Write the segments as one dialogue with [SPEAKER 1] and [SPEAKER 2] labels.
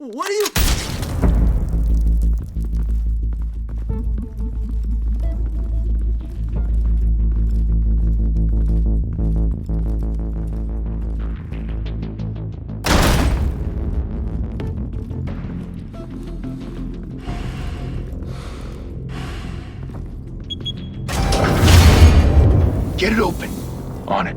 [SPEAKER 1] What are you...
[SPEAKER 2] Get it open. On it.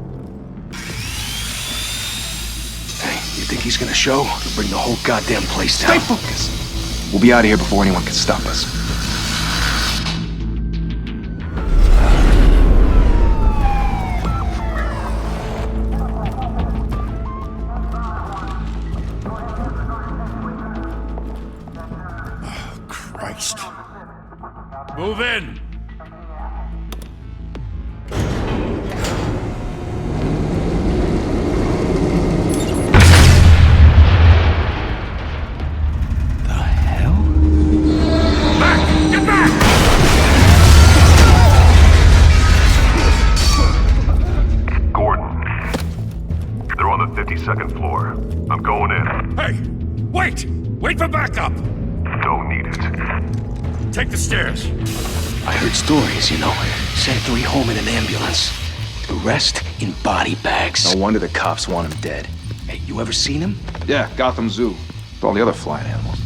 [SPEAKER 2] Hey, you think he's gonna show? He'll bring the whole goddamn place down.
[SPEAKER 3] Stay focused. We'll be out of here before anyone can stop us.
[SPEAKER 2] Oh, Christ.
[SPEAKER 4] Move in!
[SPEAKER 5] Second floor. I'm going in.
[SPEAKER 4] Hey! Wait! Wait for backup!
[SPEAKER 5] Don't need it.
[SPEAKER 4] Take the stairs.
[SPEAKER 2] I heard stories, you know. Sent 3 home in an ambulance. The rest in body bags.
[SPEAKER 3] No wonder the cops want him dead.
[SPEAKER 2] Hey, you ever seen him?
[SPEAKER 3] Yeah, Gotham Zoo. With all the other flying animals.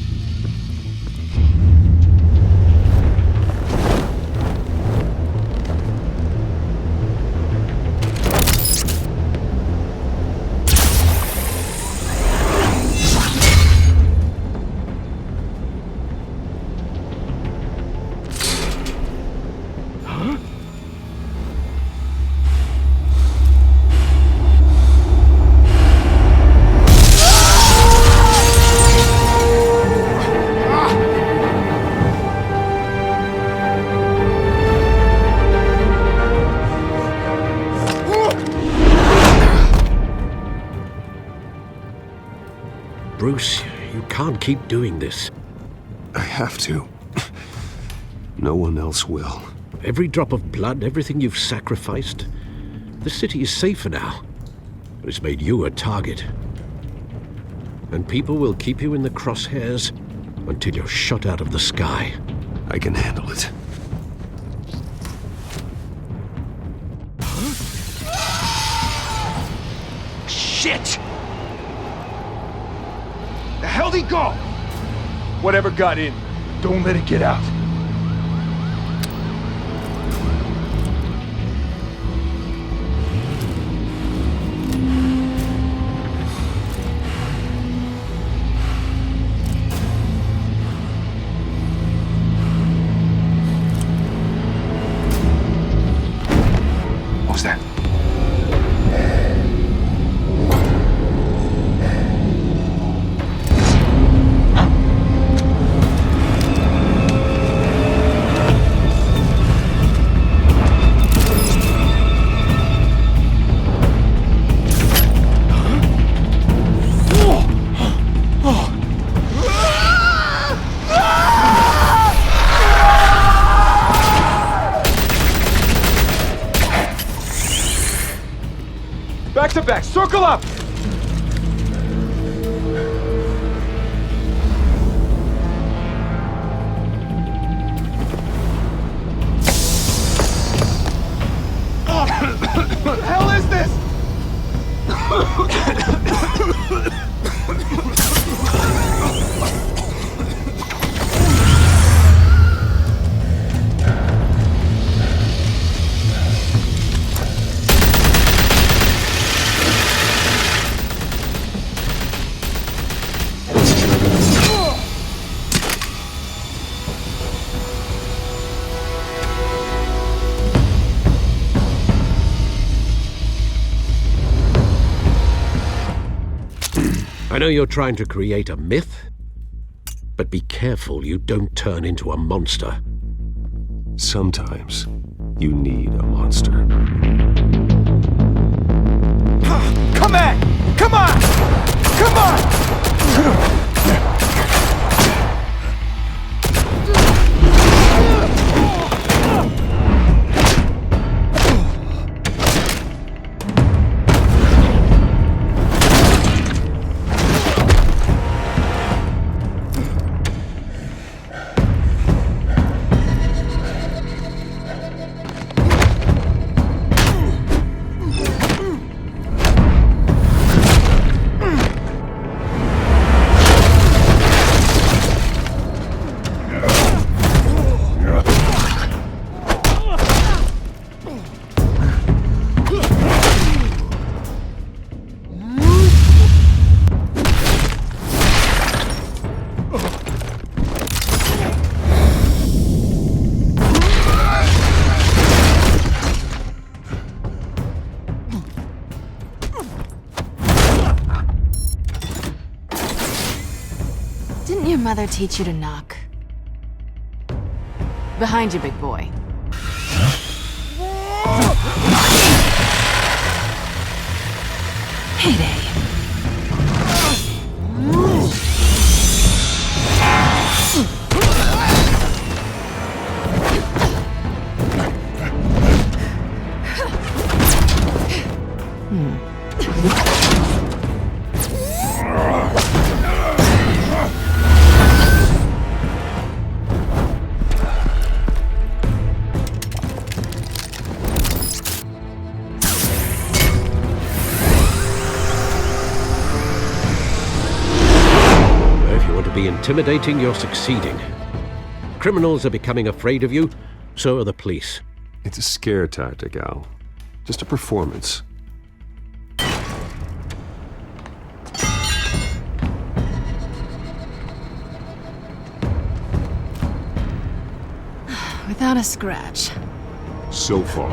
[SPEAKER 6] Bruce, you can't keep doing this.
[SPEAKER 7] I have to. No one else will.
[SPEAKER 6] Every drop of blood, everything you've sacrificed. The city is safer now, but it's made you a target. And people will keep you in the crosshairs until you're shot out of the sky.
[SPEAKER 7] I can handle it.
[SPEAKER 2] Shit! The hell'd he go?
[SPEAKER 3] Whatever got in, don't let it get out.
[SPEAKER 2] What was that?
[SPEAKER 3] Back to back, circle up!
[SPEAKER 2] What the hell is this?
[SPEAKER 6] I know you're trying to create a myth, but be careful you don't turn into a monster.
[SPEAKER 7] Sometimes you need a monster.
[SPEAKER 3] Come on! Come on! Come on!
[SPEAKER 1] mother teach you to knock? Behind you, big boy. Heyday.
[SPEAKER 6] Intimidating, you're succeeding. Criminals are becoming afraid of you, so are the police.
[SPEAKER 7] It's a scare tactic, Al. Just a performance.
[SPEAKER 1] Without a scratch.
[SPEAKER 8] So far.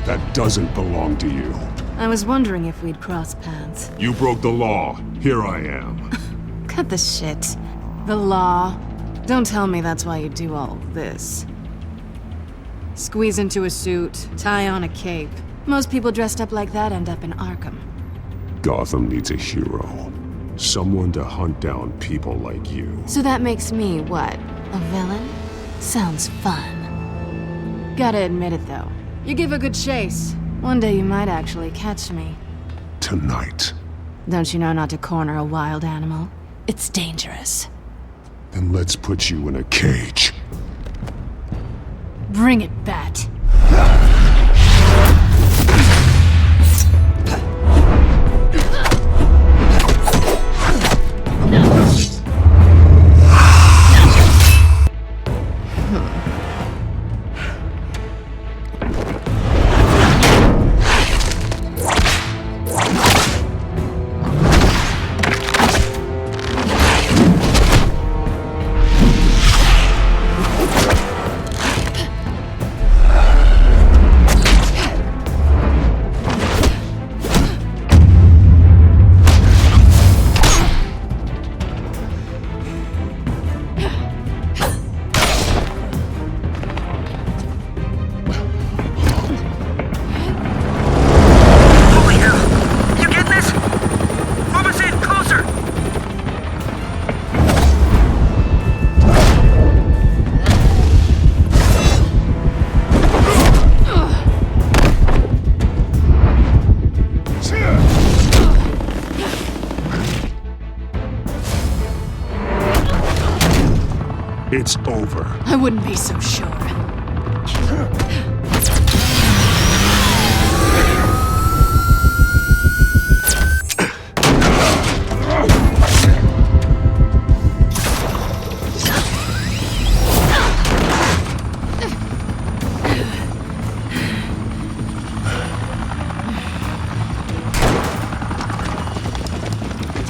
[SPEAKER 8] That doesn't belong to you.
[SPEAKER 1] I was wondering if we'd cross paths.
[SPEAKER 8] You broke the law. Here I am.
[SPEAKER 1] Cut the shit. The law. Don't tell me that's why you do all this. Squeeze into a suit, tie on a cape. Most people dressed up like that end up in Arkham.
[SPEAKER 8] Gotham needs a hero. Someone to hunt down people like you.
[SPEAKER 1] So that makes me, what, a villain? Sounds fun. Gotta admit it, though. You give a good chase. One day you might actually catch me.
[SPEAKER 8] Tonight.
[SPEAKER 1] Don't you know not to corner a wild animal? It's dangerous.
[SPEAKER 8] Then let's put you in a cage.
[SPEAKER 1] Bring it, Bat.
[SPEAKER 8] It's over.
[SPEAKER 1] I wouldn't be so sure.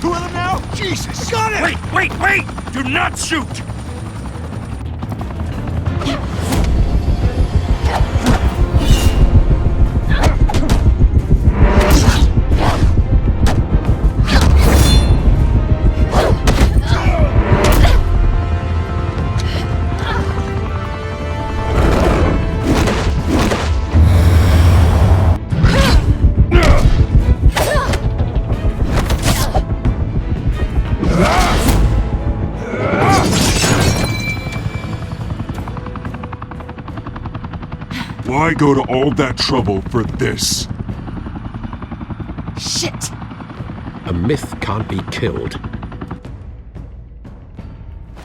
[SPEAKER 3] Two of them now? Jesus! Got it!
[SPEAKER 4] Wait! Do not shoot!
[SPEAKER 8] Why go to all that trouble for this?
[SPEAKER 1] Shit!
[SPEAKER 6] A myth can't be killed.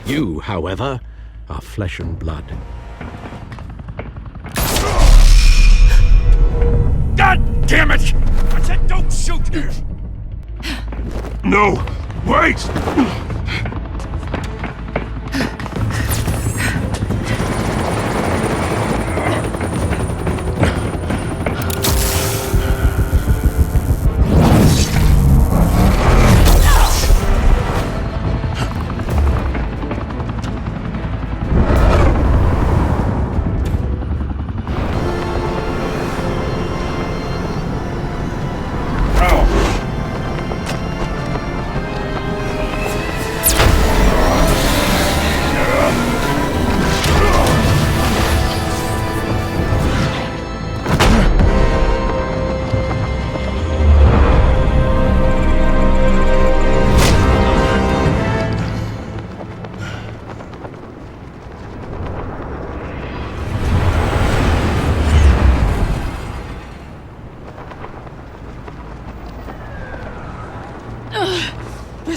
[SPEAKER 6] You, however, are flesh and blood.
[SPEAKER 4] God damn it! I said don't shoot!
[SPEAKER 8] No! Wait!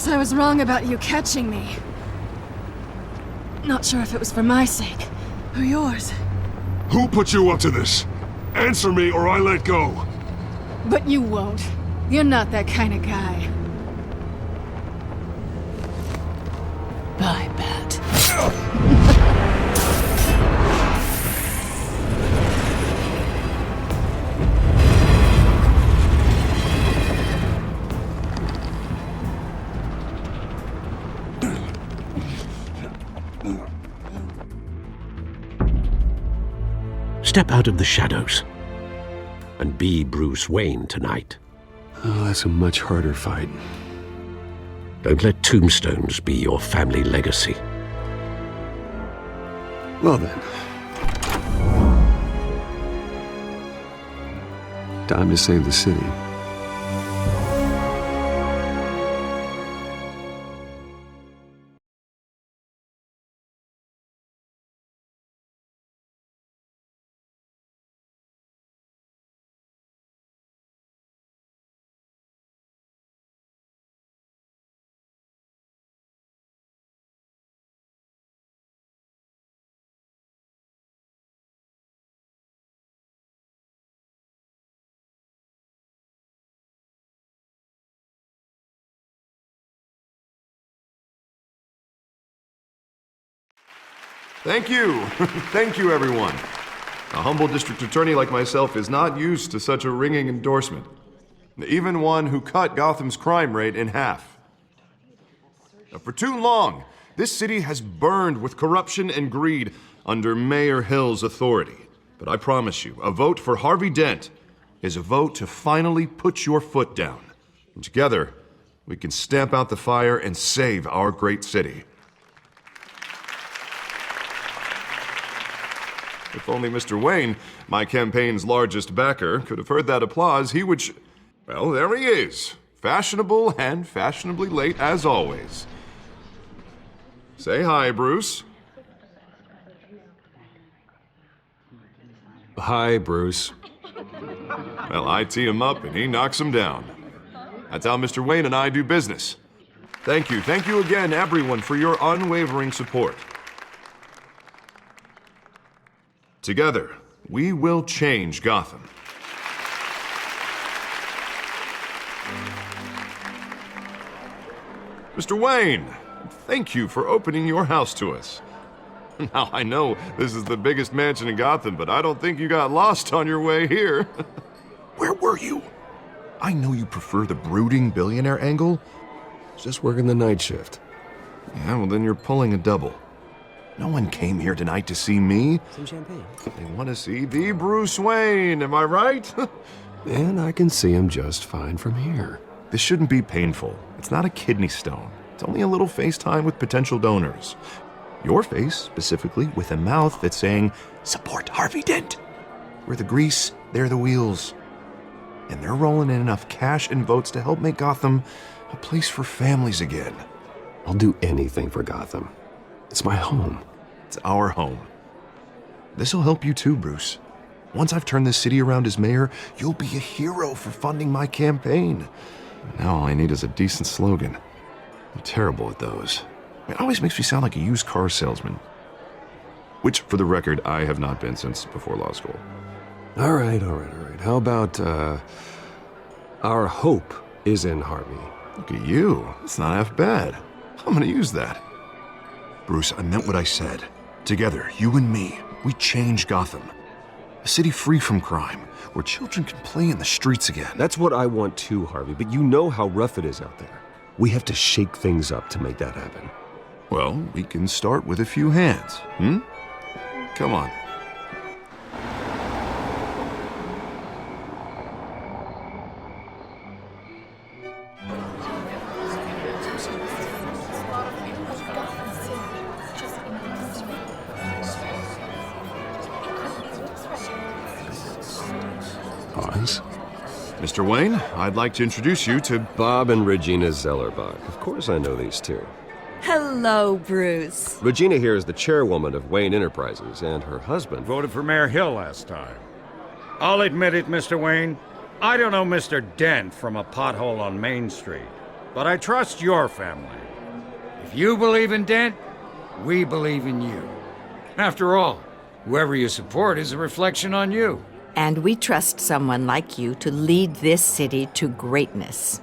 [SPEAKER 1] Guess I was wrong about you catching me. Not sure if it was for my sake, or yours.
[SPEAKER 8] Who put you up to this? Answer me or I let go.
[SPEAKER 1] But you won't. You're not that kind of guy. Bye, Bat.
[SPEAKER 6] Step out of the shadows and be Bruce Wayne tonight.
[SPEAKER 7] Oh, that's a much harder fight.
[SPEAKER 6] Don't let tombstones be your family legacy.
[SPEAKER 7] Well then. Time to save the city.
[SPEAKER 9] Thank you. Thank you, everyone. A humble district attorney like myself is not used to such a ringing endorsement. Even one who cut Gotham's crime rate in half. For too long, this city has burned with corruption and greed under Mayor Hill's authority. But I promise you, a vote for Harvey Dent is a vote to finally put your foot down. And together, we can stamp out the fire and save our great city. If only Mr. Wayne, my campaign's largest backer, could have heard that applause, he would well, there he is. Fashionable and fashionably late as always. Say hi, Bruce.
[SPEAKER 7] Hi, Bruce.
[SPEAKER 9] Well, I tee him up and he knocks him down. That's how Mr. Wayne and I do business. Thank you again, everyone, for your unwavering support. Together, we will change Gotham. Mr. Wayne, thank you for opening your house to us. Now, I know this is the biggest mansion in Gotham, but I don't think you got lost on your way here. Where were you? I know you prefer the brooding billionaire angle.
[SPEAKER 7] Just working the night shift.
[SPEAKER 9] Yeah, well, then you're pulling a double. No one came here tonight to see me.
[SPEAKER 10] Some champagne.
[SPEAKER 9] They want to see the Bruce Wayne, am I right?
[SPEAKER 7] And I can see him just fine from here.
[SPEAKER 9] This shouldn't be painful. It's not a kidney stone. It's only a little FaceTime with potential donors. Your face, specifically, with a mouth that's saying, support Harvey Dent. We're the grease, they're the wheels. And they're rolling in enough cash and votes to help make Gotham a place for families again.
[SPEAKER 7] I'll do anything for Gotham. It's my home.
[SPEAKER 9] It's our home. This'll help you too, Bruce. Once I've turned this city around as mayor, you'll be a hero for funding my campaign. Now all I need is a decent slogan. I'm terrible at those. It always makes me sound like a used car salesman. Which, for the record, I have not been since before law school.
[SPEAKER 7] All right. How about, our hope is in Harvey?
[SPEAKER 9] Look at you. It's not half bad. I'm gonna use that. Bruce, I meant what I said. Together, you and me, we change Gotham. A city free from crime, where children can play in the streets again.
[SPEAKER 7] That's what I want too, Harvey, but you know how rough it is out there. We have to shake things up to make that happen.
[SPEAKER 9] Well, we can start with a few hands, Come on.
[SPEAKER 7] Pause.
[SPEAKER 9] Mr. Wayne, I'd like to introduce you to
[SPEAKER 7] Bob and Regina Zellerbach. Of course I know these two.
[SPEAKER 11] Hello, Bruce.
[SPEAKER 7] Regina here is the chairwoman of Wayne Enterprises, and her husband
[SPEAKER 4] Voted for Mayor Hill last time. I'll admit it, Mr. Wayne. I don't know Mr. Dent from a pothole on Main Street. but I trust your family. If you believe in Dent, we believe in you. After all, whoever you support is a reflection on you.
[SPEAKER 11] And we trust someone like you to lead this city to greatness.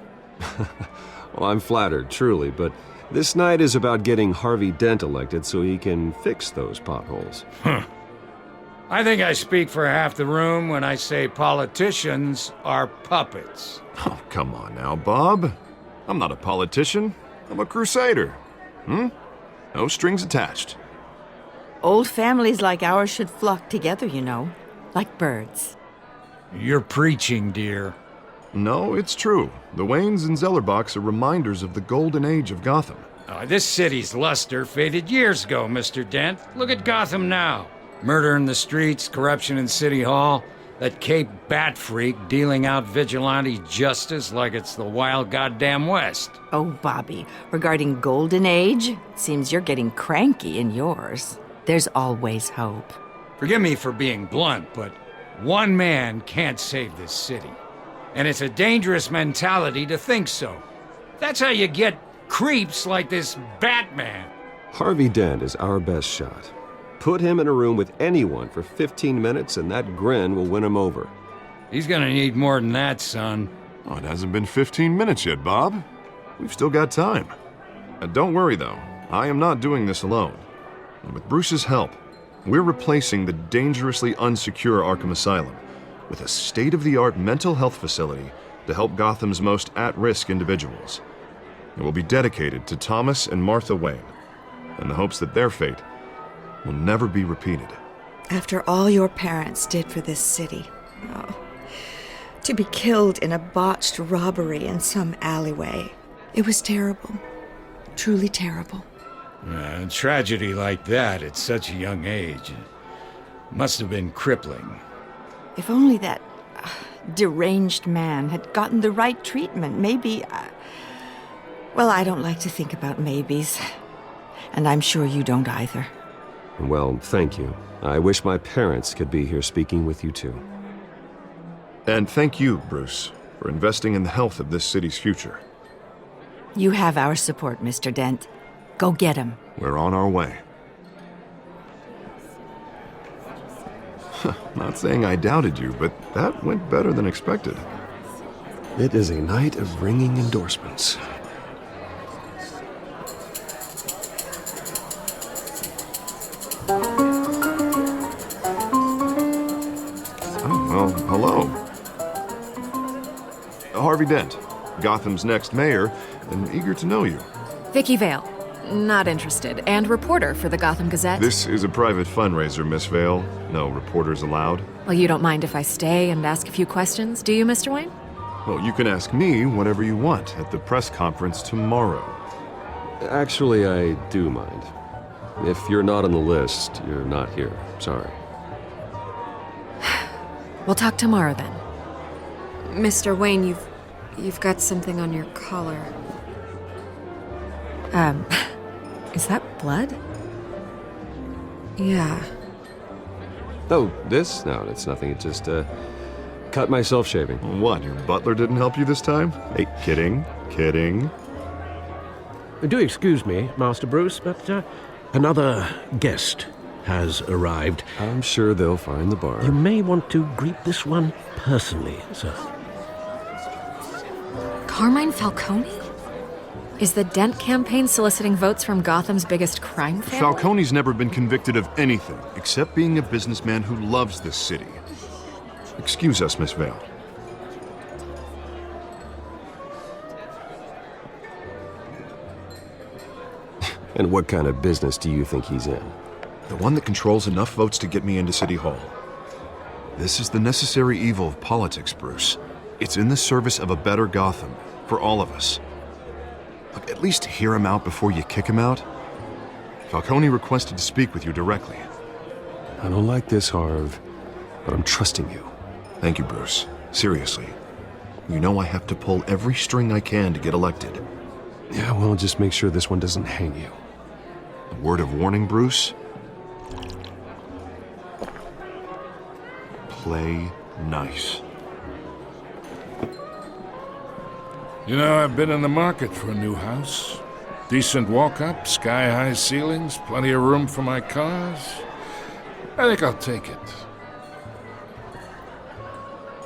[SPEAKER 7] Well, I'm flattered, truly, but this night is about getting Harvey Dent elected so he can fix those potholes.
[SPEAKER 4] I think I speak for half the room when I say politicians are puppets.
[SPEAKER 9] Oh, come on now, Bob. I'm not a politician. I'm a crusader. No strings attached.
[SPEAKER 11] Old families like ours should flock together, you know, like birds.
[SPEAKER 4] You're preaching, dear.
[SPEAKER 9] No, it's true. The Waynes and Zellerbachs are reminders of the golden age of Gotham.
[SPEAKER 4] This city's luster faded years ago, Mr. Dent. Look at Gotham now. Murder in the streets, corruption in City Hall, that Cape Bat freak dealing out vigilante justice like it's the wild goddamn West.
[SPEAKER 11] Oh, Bobby, regarding Golden Age, it seems you're getting cranky in yours. There's always hope.
[SPEAKER 4] Forgive me for being blunt, but one man can't save this city. And it's a dangerous mentality to think so. That's how you get creeps like this Batman.
[SPEAKER 7] Harvey Dent is our best shot. Put him in a room with anyone for 15 minutes and that grin will win him over.
[SPEAKER 4] He's gonna need more than that, son.
[SPEAKER 9] Oh, it hasn't been 15 minutes yet, Bob. We've still got time. Don't worry, though. I am not doing this alone. And with Bruce's help, we're replacing the dangerously unsecure Arkham Asylum with a state-of-the-art mental health facility to help Gotham's most at-risk individuals. It will be dedicated to Thomas and Martha Wayne, in the hopes that their fate will never be repeated.
[SPEAKER 10] After all your parents did for this city, to be killed in a botched robbery in some alleyway, it was terrible. Truly terrible.
[SPEAKER 4] A tragedy like that at such a young age must have been crippling.
[SPEAKER 11] If only that deranged man had gotten the right treatment, maybe... Well, I don't like to think about maybes. And I'm sure you don't either.
[SPEAKER 7] Well, thank you. I wish my parents could be here speaking with you too.
[SPEAKER 9] And thank you, Bruce, for investing in the health of this city's future.
[SPEAKER 11] You have our support, Mr. Dent. Go get him.
[SPEAKER 9] We're on our way. Not saying I doubted you, but that went better than expected.
[SPEAKER 7] It is a night of ringing endorsements.
[SPEAKER 9] Well, hello. Harvey Dent, Gotham's next mayor, and eager to know you.
[SPEAKER 1] Vicky Vale. Not interested. And reporter for the Gotham Gazette.
[SPEAKER 9] This is a private fundraiser, Miss Vale. No reporters allowed.
[SPEAKER 1] Well, you don't mind if I stay and ask a few questions, do you, Mr. Wayne?
[SPEAKER 9] Well, you can ask me whatever you want at the press conference tomorrow.
[SPEAKER 7] Actually, I do mind. If you're not on the list, you're not here. Sorry.
[SPEAKER 1] We'll talk tomorrow then.
[SPEAKER 12] Mr. Wayne, you've got something on your collar.
[SPEAKER 1] Is that blood?
[SPEAKER 12] Yeah.
[SPEAKER 7] Oh, this? No, it's nothing. It just, cut myself shaving.
[SPEAKER 9] What, your butler didn't help you this time? Hey, kidding.
[SPEAKER 6] Do excuse me, Master Bruce, but another guest has arrived.
[SPEAKER 7] I'm sure they'll find the bar.
[SPEAKER 6] You may want to greet this one personally, sir.
[SPEAKER 1] Carmine Falcone? Is the Dent campaign soliciting votes from Gotham's biggest crime family?
[SPEAKER 9] Falcone's never been convicted of anything except being a businessman who loves this city. Excuse us, Miss Vale.
[SPEAKER 7] And what kind of business do you think he's in?
[SPEAKER 9] The one that controls enough votes to get me into City Hall. This is the necessary evil of politics, Bruce. It's in the service of a better Gotham, for all of us. Look, at least hear him out before you kick him out. Falcone requested to speak with you directly.
[SPEAKER 7] I don't like this, Harv, but I'm trusting you.
[SPEAKER 9] Thank you, Bruce. Seriously. You know I have to pull every string I can to get elected.
[SPEAKER 7] Yeah, well, just make sure this one doesn't hang you.
[SPEAKER 9] A word of warning, Bruce? Play nice.
[SPEAKER 13] You know, I've been in the market for a new house. Decent walk-up, sky-high ceilings, plenty of room for my cars. I think I'll take it.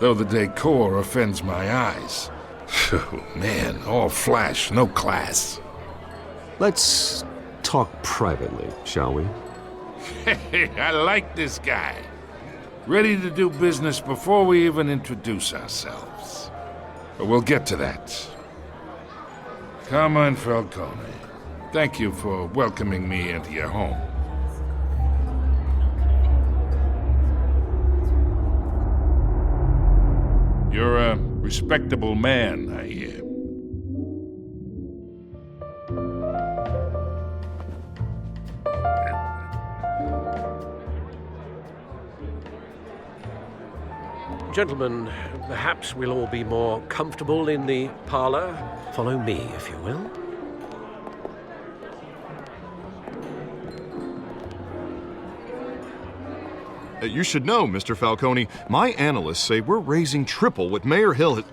[SPEAKER 13] Though the decor offends my eyes. Oh, man, all flash, no class.
[SPEAKER 7] Let's talk privately, shall we?
[SPEAKER 13] Hey, I like this guy. Ready to do business before we even introduce ourselves. But we'll get to that. Carmine Falcone, thank you for welcoming me into your home. You're a respectable man, I hear.
[SPEAKER 6] Gentlemen, perhaps we'll all be more comfortable in the parlor. Follow me, if you will.
[SPEAKER 9] You should know, Mr. Falcone, my analysts say we're raising triple what Mayor Hill has...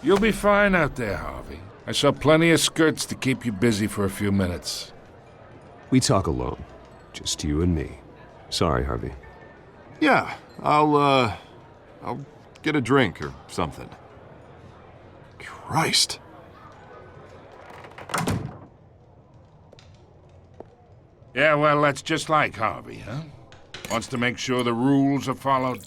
[SPEAKER 13] You'll be fine out there, Harvey. I saw plenty of skirts to keep you busy for a few minutes.
[SPEAKER 7] We talk alone. Just you and me. Sorry, Harvey.
[SPEAKER 9] Yeah, I'll get a drink or something. Christ.
[SPEAKER 13] Yeah, well, that's just like Harvey, huh? Wants to make sure the rules are followed.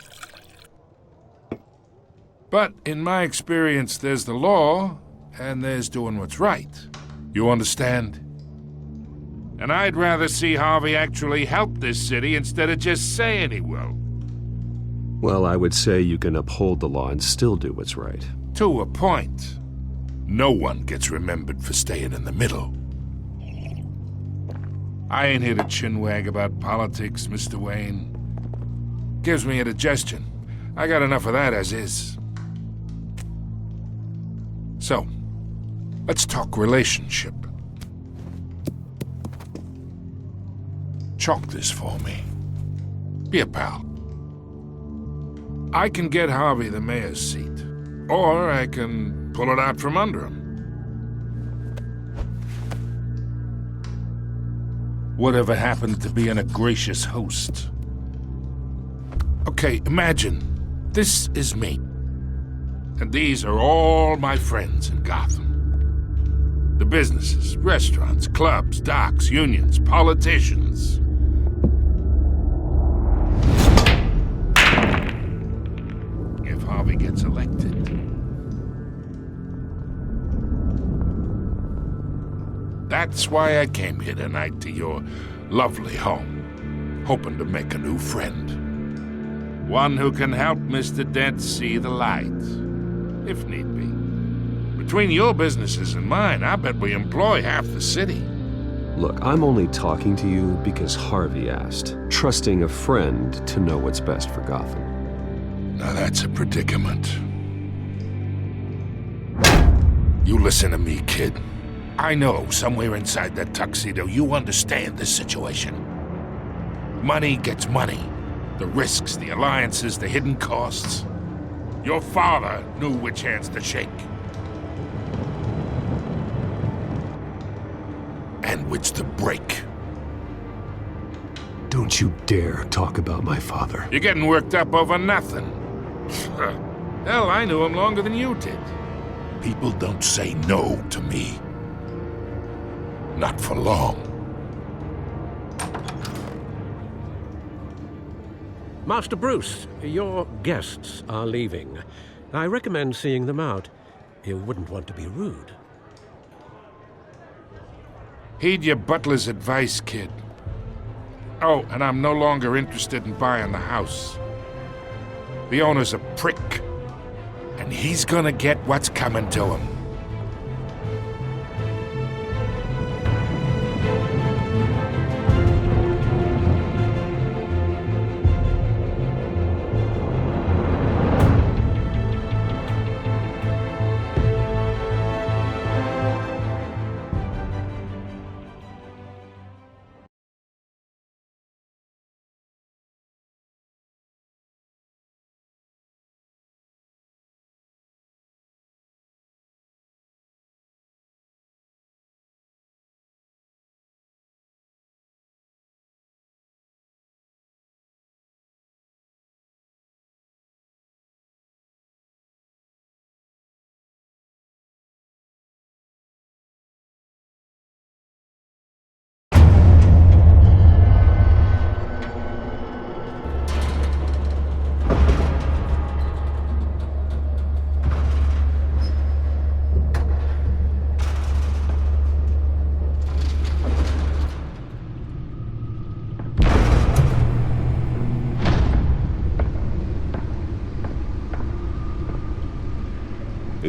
[SPEAKER 13] But in my experience, there's the law, and there's doing what's right. You understand? And I'd rather see Harvey actually help this city instead of just saying he will.
[SPEAKER 7] Well, I would say you can uphold the law and still do what's right.
[SPEAKER 13] To a point. No one gets remembered for staying in the middle. I ain't here to chinwag about politics, Mr. Wayne. Gives me indigestion. I got enough of that as is. So, let's talk relationship. Chalk this for me. Be a pal. I can get Harvey the mayor's seat, or I can pull it out from under him. Whatever happened to being a gracious host? Okay, imagine this is me. And these are all my friends in Gotham. The businesses, restaurants, clubs, docks, unions, politicians. If Harvey gets elected. That's why I came here tonight to your lovely home, hoping to make a new friend. One who can help Mr. Dent see the light, if need be. Between your businesses and mine, I bet we employ half the city.
[SPEAKER 7] Look, I'm only talking to you because Harvey asked, trusting a friend to know what's best for Gotham.
[SPEAKER 13] Now that's a predicament. You listen to me, kid. I know somewhere inside that tuxedo you understand this situation. Money gets money. The risks, the alliances, the hidden costs. Your father knew which hands to shake. And which to break.
[SPEAKER 6] Don't you dare talk about my father.
[SPEAKER 13] You're getting worked up over nothing. Hell, I knew him longer than you did. People don't say no to me. Not for long.
[SPEAKER 6] Master Bruce, your guests are leaving. I recommend seeing them out. You wouldn't want to be rude.
[SPEAKER 13] Heed your butler's advice, kid. Oh, and I'm no longer interested in buying the house. The owner's a prick, and he's gonna get what's coming to him.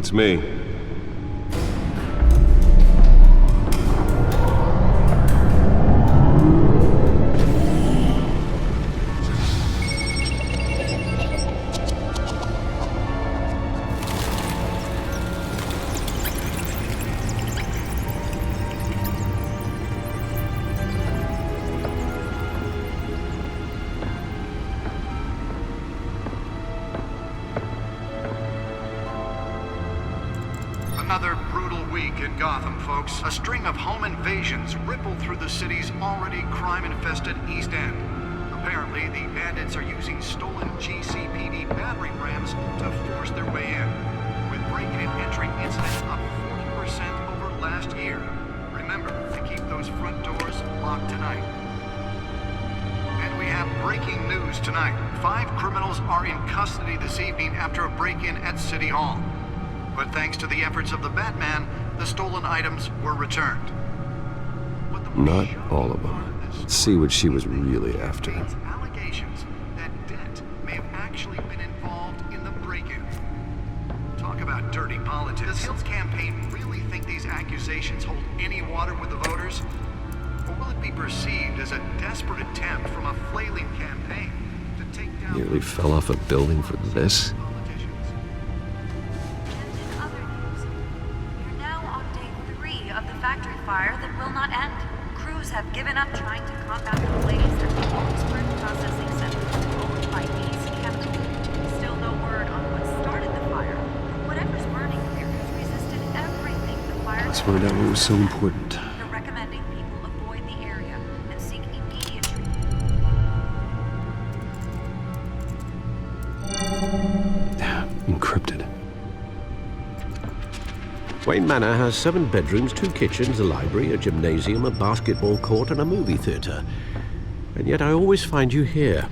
[SPEAKER 7] It's me.
[SPEAKER 14] Another brutal week in Gotham, folks. A string of home invasions ripple through the city's already crime-infested East End. Apparently, the bandits are using stolen GCPD battering rams to force their way in, with break-in and entry incidents up 40% over last year. Remember to keep those front doors locked tonight. And we have breaking news tonight. 5 criminals are in custody this evening after a break-in at City Hall. But thanks to the efforts of the Batman, the stolen items were returned.
[SPEAKER 7] Not all of them. Let's see what she was really after.
[SPEAKER 14] Allegations that Dent may have actually been involved in the break-in. Talk about dirty politics. Does Hill's campaign really think these accusations hold any water with the voters? Or will it be perceived as a desperate attempt from a flailing campaign to take down...
[SPEAKER 7] Nearly fell off a building for this?
[SPEAKER 15] Factory fire that will not end. Crews have given up trying to combat the blaze at the Orangeburg processing center owned by AC Chemical. Still no word on what started the fire. Whatever's burning here has resisted everything the fire...
[SPEAKER 7] Let's find out what was so important.
[SPEAKER 15] They're recommending people avoid the area and seek immediate treatment.
[SPEAKER 7] Encrypted.
[SPEAKER 6] Wayne Manor has 7 bedrooms, 2 kitchens, a library, a gymnasium, a basketball court, and a movie theater. And yet I always find you here,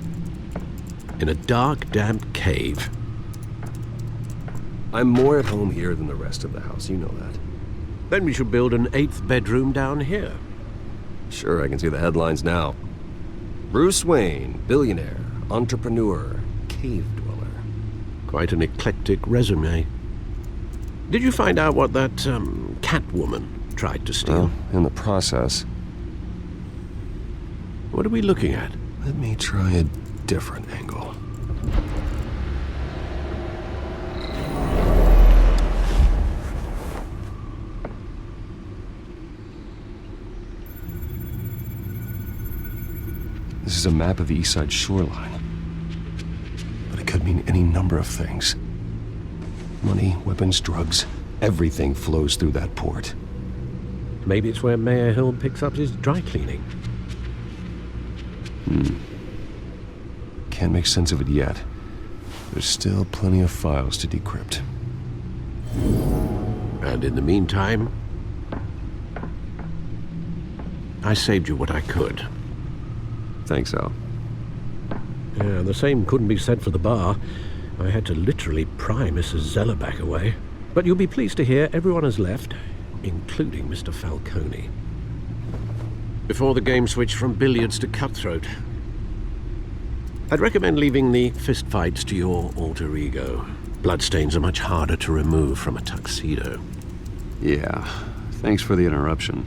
[SPEAKER 6] in a dark, damp cave.
[SPEAKER 7] I'm more at home here than the rest of the house, you know that.
[SPEAKER 6] Then we should build an 8th bedroom down here.
[SPEAKER 7] Sure, I can see the headlines now. Bruce Wayne, billionaire, entrepreneur, cave dweller.
[SPEAKER 6] Quite an eclectic resume. Did you find out what that, Catwoman tried to steal?
[SPEAKER 7] Well, in the process.
[SPEAKER 6] What are we looking at?
[SPEAKER 7] Let me try a different angle. This is a map of the East Side shoreline. But it could mean any number of things. Money, weapons, drugs, everything flows through that port.
[SPEAKER 6] Maybe it's where Mayor Hill picks up his dry cleaning.
[SPEAKER 7] Can't make sense of it yet. There's still plenty of files to decrypt.
[SPEAKER 6] And in the meantime, I saved you what I could.
[SPEAKER 7] Thanks, Al.
[SPEAKER 6] Yeah, the same couldn't be said for the bar. I had to literally pry Mrs. Zellerback away. But you'll be pleased to hear everyone has left, including Mr. Falcone. Before the game switched from billiards to cutthroat. I'd recommend leaving the fistfights to your alter ego. Bloodstains are much harder to remove from a tuxedo.
[SPEAKER 7] Yeah, thanks for the interruption.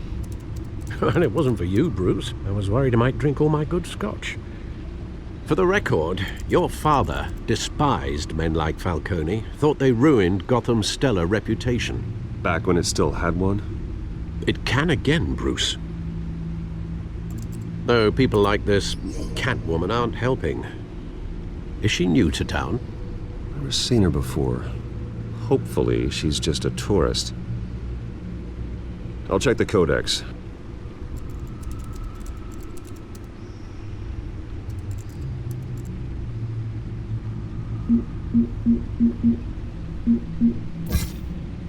[SPEAKER 6] And it wasn't for you, Bruce. I was worried I might drink all my good scotch. For the record, your father despised men like Falcone, thought they ruined Gotham's stellar reputation.
[SPEAKER 7] Back when it still had one?
[SPEAKER 6] It can again, Bruce. Though people like this Catwoman aren't helping. Is she new to town?
[SPEAKER 7] Never seen her before. Hopefully, she's just a tourist. I'll check the codex.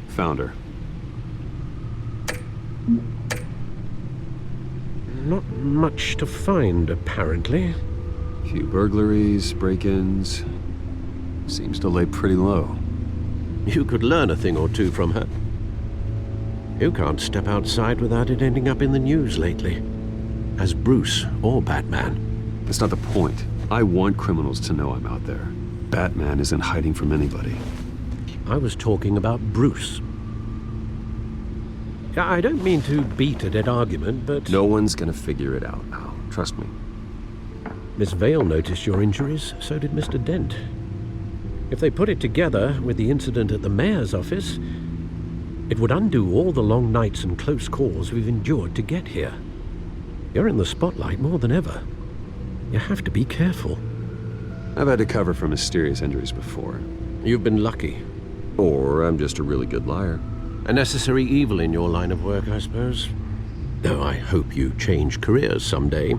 [SPEAKER 7] Found her.
[SPEAKER 6] Not much to find, apparently.
[SPEAKER 7] Few burglaries, break-ins. Seems to lay pretty low.
[SPEAKER 6] You could learn a thing or two from her. You can't step outside without it ending up in the news lately. As Bruce or Batman.
[SPEAKER 7] That's not the point. I want criminals to know I'm out there. Batman isn't hiding from anybody.
[SPEAKER 6] I was talking about Bruce. I don't mean to beat a dead argument, but...
[SPEAKER 7] No one's gonna figure it out, Al. Trust me.
[SPEAKER 6] Miss Vale noticed your injuries, so did Mr. Dent. If they put it together with the incident at the mayor's office, it would undo all the long nights and close calls we've endured to get here. You're in the spotlight more than ever. You have to be careful.
[SPEAKER 7] I've had to cover for mysterious injuries before.
[SPEAKER 6] You've been lucky.
[SPEAKER 7] Or I'm just a really good liar.
[SPEAKER 6] A necessary evil in your line of work, I suppose. Though I hope you change careers someday.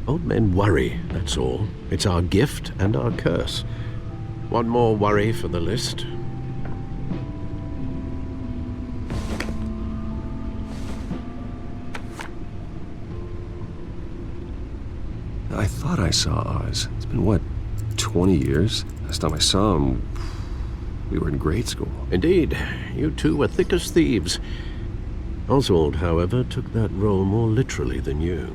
[SPEAKER 6] Old men worry, that's all. It's our gift and our curse. One more worry for the list.
[SPEAKER 7] I thought I saw Oz. It's been, what, 20 years? Last time I saw him, we were in grade school.
[SPEAKER 6] Indeed. You two were thick as thieves. Oswald, however, took that role more literally than you.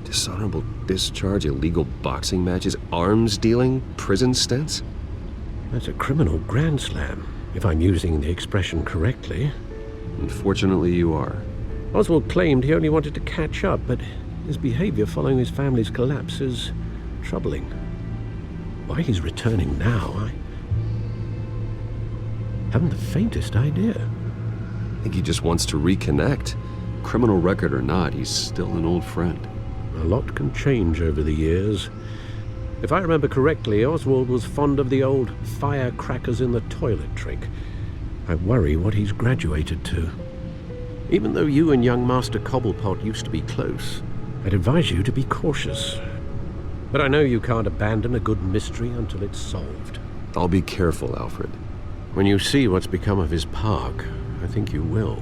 [SPEAKER 7] Dishonorable discharge, illegal boxing matches, arms dealing, prison stints?
[SPEAKER 6] That's a criminal grand slam, if I'm using the expression correctly.
[SPEAKER 7] Unfortunately, you are.
[SPEAKER 6] Oswald claimed he only wanted to catch up, but his behavior following his family's collapse is troubling. Why he's returning now, I haven't the faintest idea.
[SPEAKER 7] I think he just wants to reconnect. Criminal record or not, he's still an old friend.
[SPEAKER 6] A lot can change over the years. If I remember correctly, Oswald was fond of the old firecrackers in the toilet trick. I worry what he's graduated to. Even though you and young Master Cobblepot used to be close, I'd advise you to be cautious. But I know you can't abandon a good mystery until it's solved.
[SPEAKER 7] I'll be careful, Alfred.
[SPEAKER 6] When you see what's become of his park, I think you will.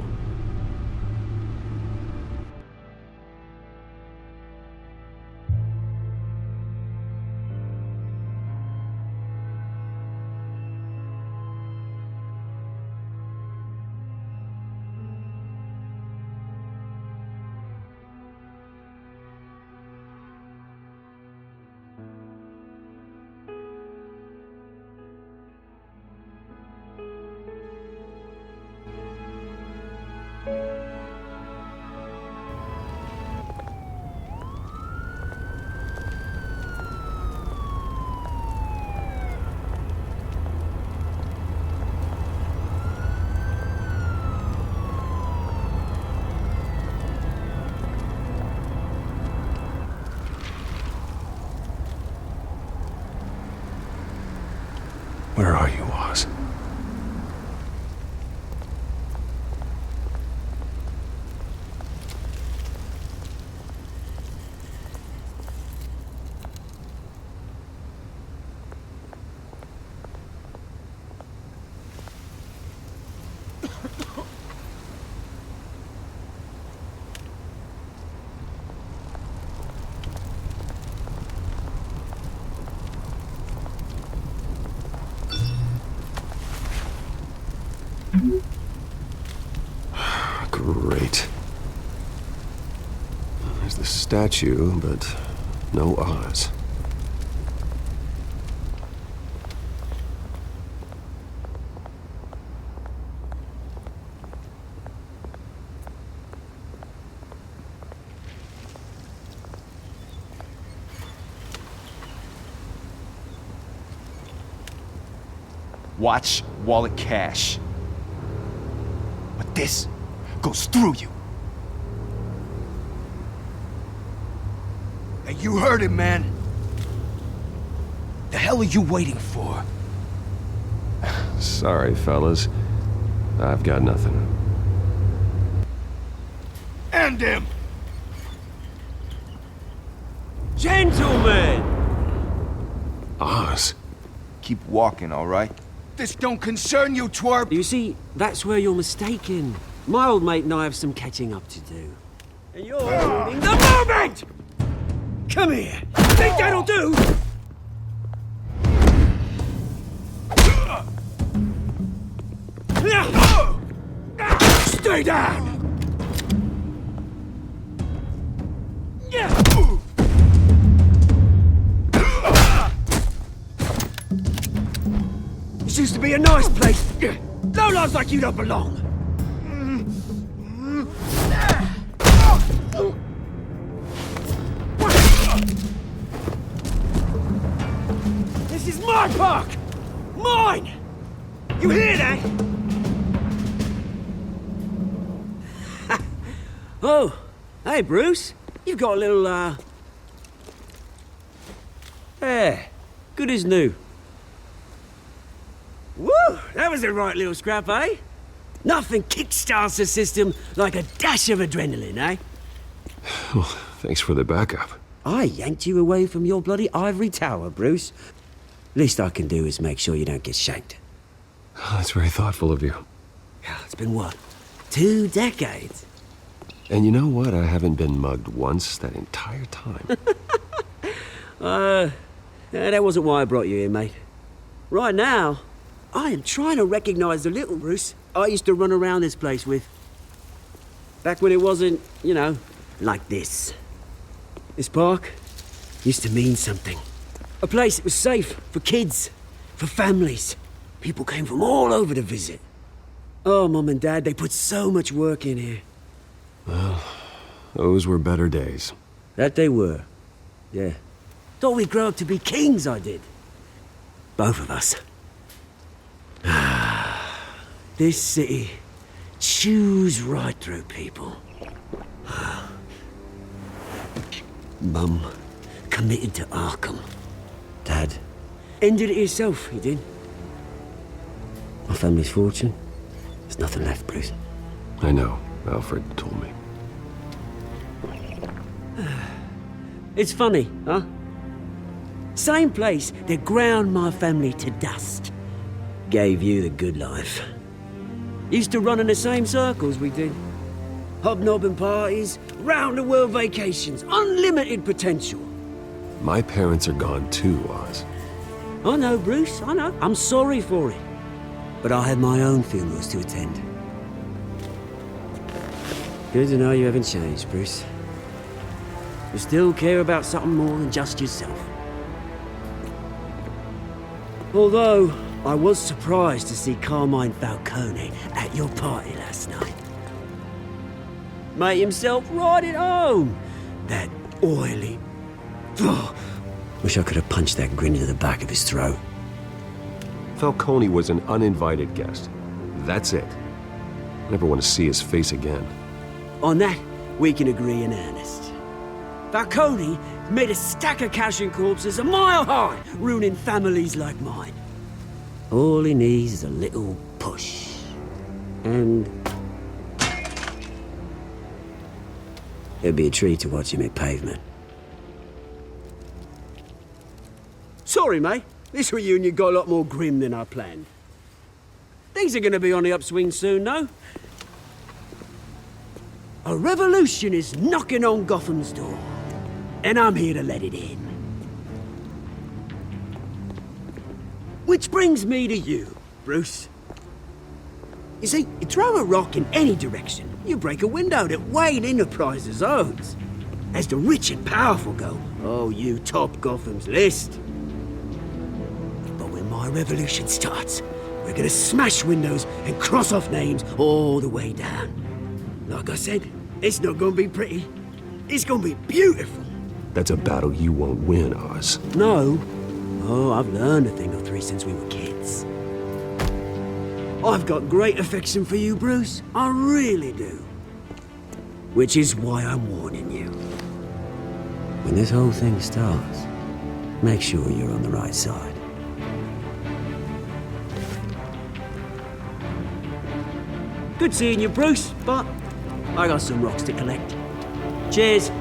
[SPEAKER 7] Where are you, Oz? Great. There's the statue, but no Oz.
[SPEAKER 3] Watch, wallet, cash. But this goes through you. And you heard it, man. The hell are you waiting for?
[SPEAKER 7] Sorry, fellas. I've got nothing.
[SPEAKER 3] End him!
[SPEAKER 16] Gentlemen!
[SPEAKER 7] Oz.
[SPEAKER 3] Keep walking, all right? This don't concern you, twerp!
[SPEAKER 16] You see, that's where you're mistaken. My old mate and I have some catching up to do. And you're ruining the moment! Come here! Think that'll do? Stay down! be a nice place. No lives like you don't belong. This is my park! Mine! You hear that? Oh, hey, Bruce. You've got a little, Yeah, good as new. Woo! That was a right little scrap, eh? Nothing kickstarts the system like a dash of adrenaline, eh?
[SPEAKER 7] Well, thanks for the backup.
[SPEAKER 16] I yanked you away from your bloody ivory tower, Bruce. Least I can do is make sure you don't get shanked.
[SPEAKER 7] Oh, that's very thoughtful of you.
[SPEAKER 16] Yeah, it's been what? 2 decades?
[SPEAKER 7] And you know what? I haven't been mugged once that entire time.
[SPEAKER 16] That wasn't why I brought you here, mate. Right now, I am trying to recognize the little Bruce I used to run around this place with. Back when it wasn't, you know, like this. This park used to mean something. A place that was safe for kids, for families. People came from all over to visit. Oh, Mum and Dad, they put so much work in here.
[SPEAKER 7] Well, those were better days.
[SPEAKER 16] That they were. Yeah. Thought we'd grow up to be kings, I did. Both of us. This city chews right through people. Mum committed to Arkham. Dad ended it himself, he did. My family's fortune, there's nothing left, Bruce.
[SPEAKER 7] I know. Alfred told me.
[SPEAKER 16] It's funny, huh? Same place that ground my family to dust. Gave you the good life. Used to run in the same circles we did. Hobnobbing parties, round-the-world vacations, unlimited potential.
[SPEAKER 7] My parents are gone too, Oz.
[SPEAKER 16] I know, Bruce, I know. I'm sorry for it. But I had my own funerals to attend. Good to know you haven't changed, Bruce. You still care about something more than just yourself. Although, I was surprised to see Carmine Falcone at your party last night. Made himself right at home. That oily... Oh, wish I could have punched that grin into the back of his throat.
[SPEAKER 7] Falcone was an uninvited guest. That's it. Never want to see his face again.
[SPEAKER 16] On that, we can agree in earnest. Falcone made a stack of cash and corpses a mile high, ruining families like mine. All he needs is a little push. And... it'd be a treat to watch him hit pavement. Sorry, mate. This reunion got a lot more grim than I planned. Things are gonna be on the upswing soon, though. A revolution is knocking on Gotham's door. And I'm here to let it in. Which brings me to you, Bruce. You see, you throw a rock in any direction, you break a window that Wayne Enterprises owns. As the rich and powerful go, oh, you top Gotham's list. But when my revolution starts, we're gonna smash windows and cross off names all the way down. Like I said, it's not gonna be pretty. It's gonna be beautiful.
[SPEAKER 7] That's a battle you won't win, Oz.
[SPEAKER 16] No. Oh, I've learned a thing or three since we were kids. I've got great affection for you, Bruce. I really do. Which is why I'm warning you. When this whole thing starts, make sure you're on the right side. Good seeing you, Bruce, but I got some rocks to collect. Cheers.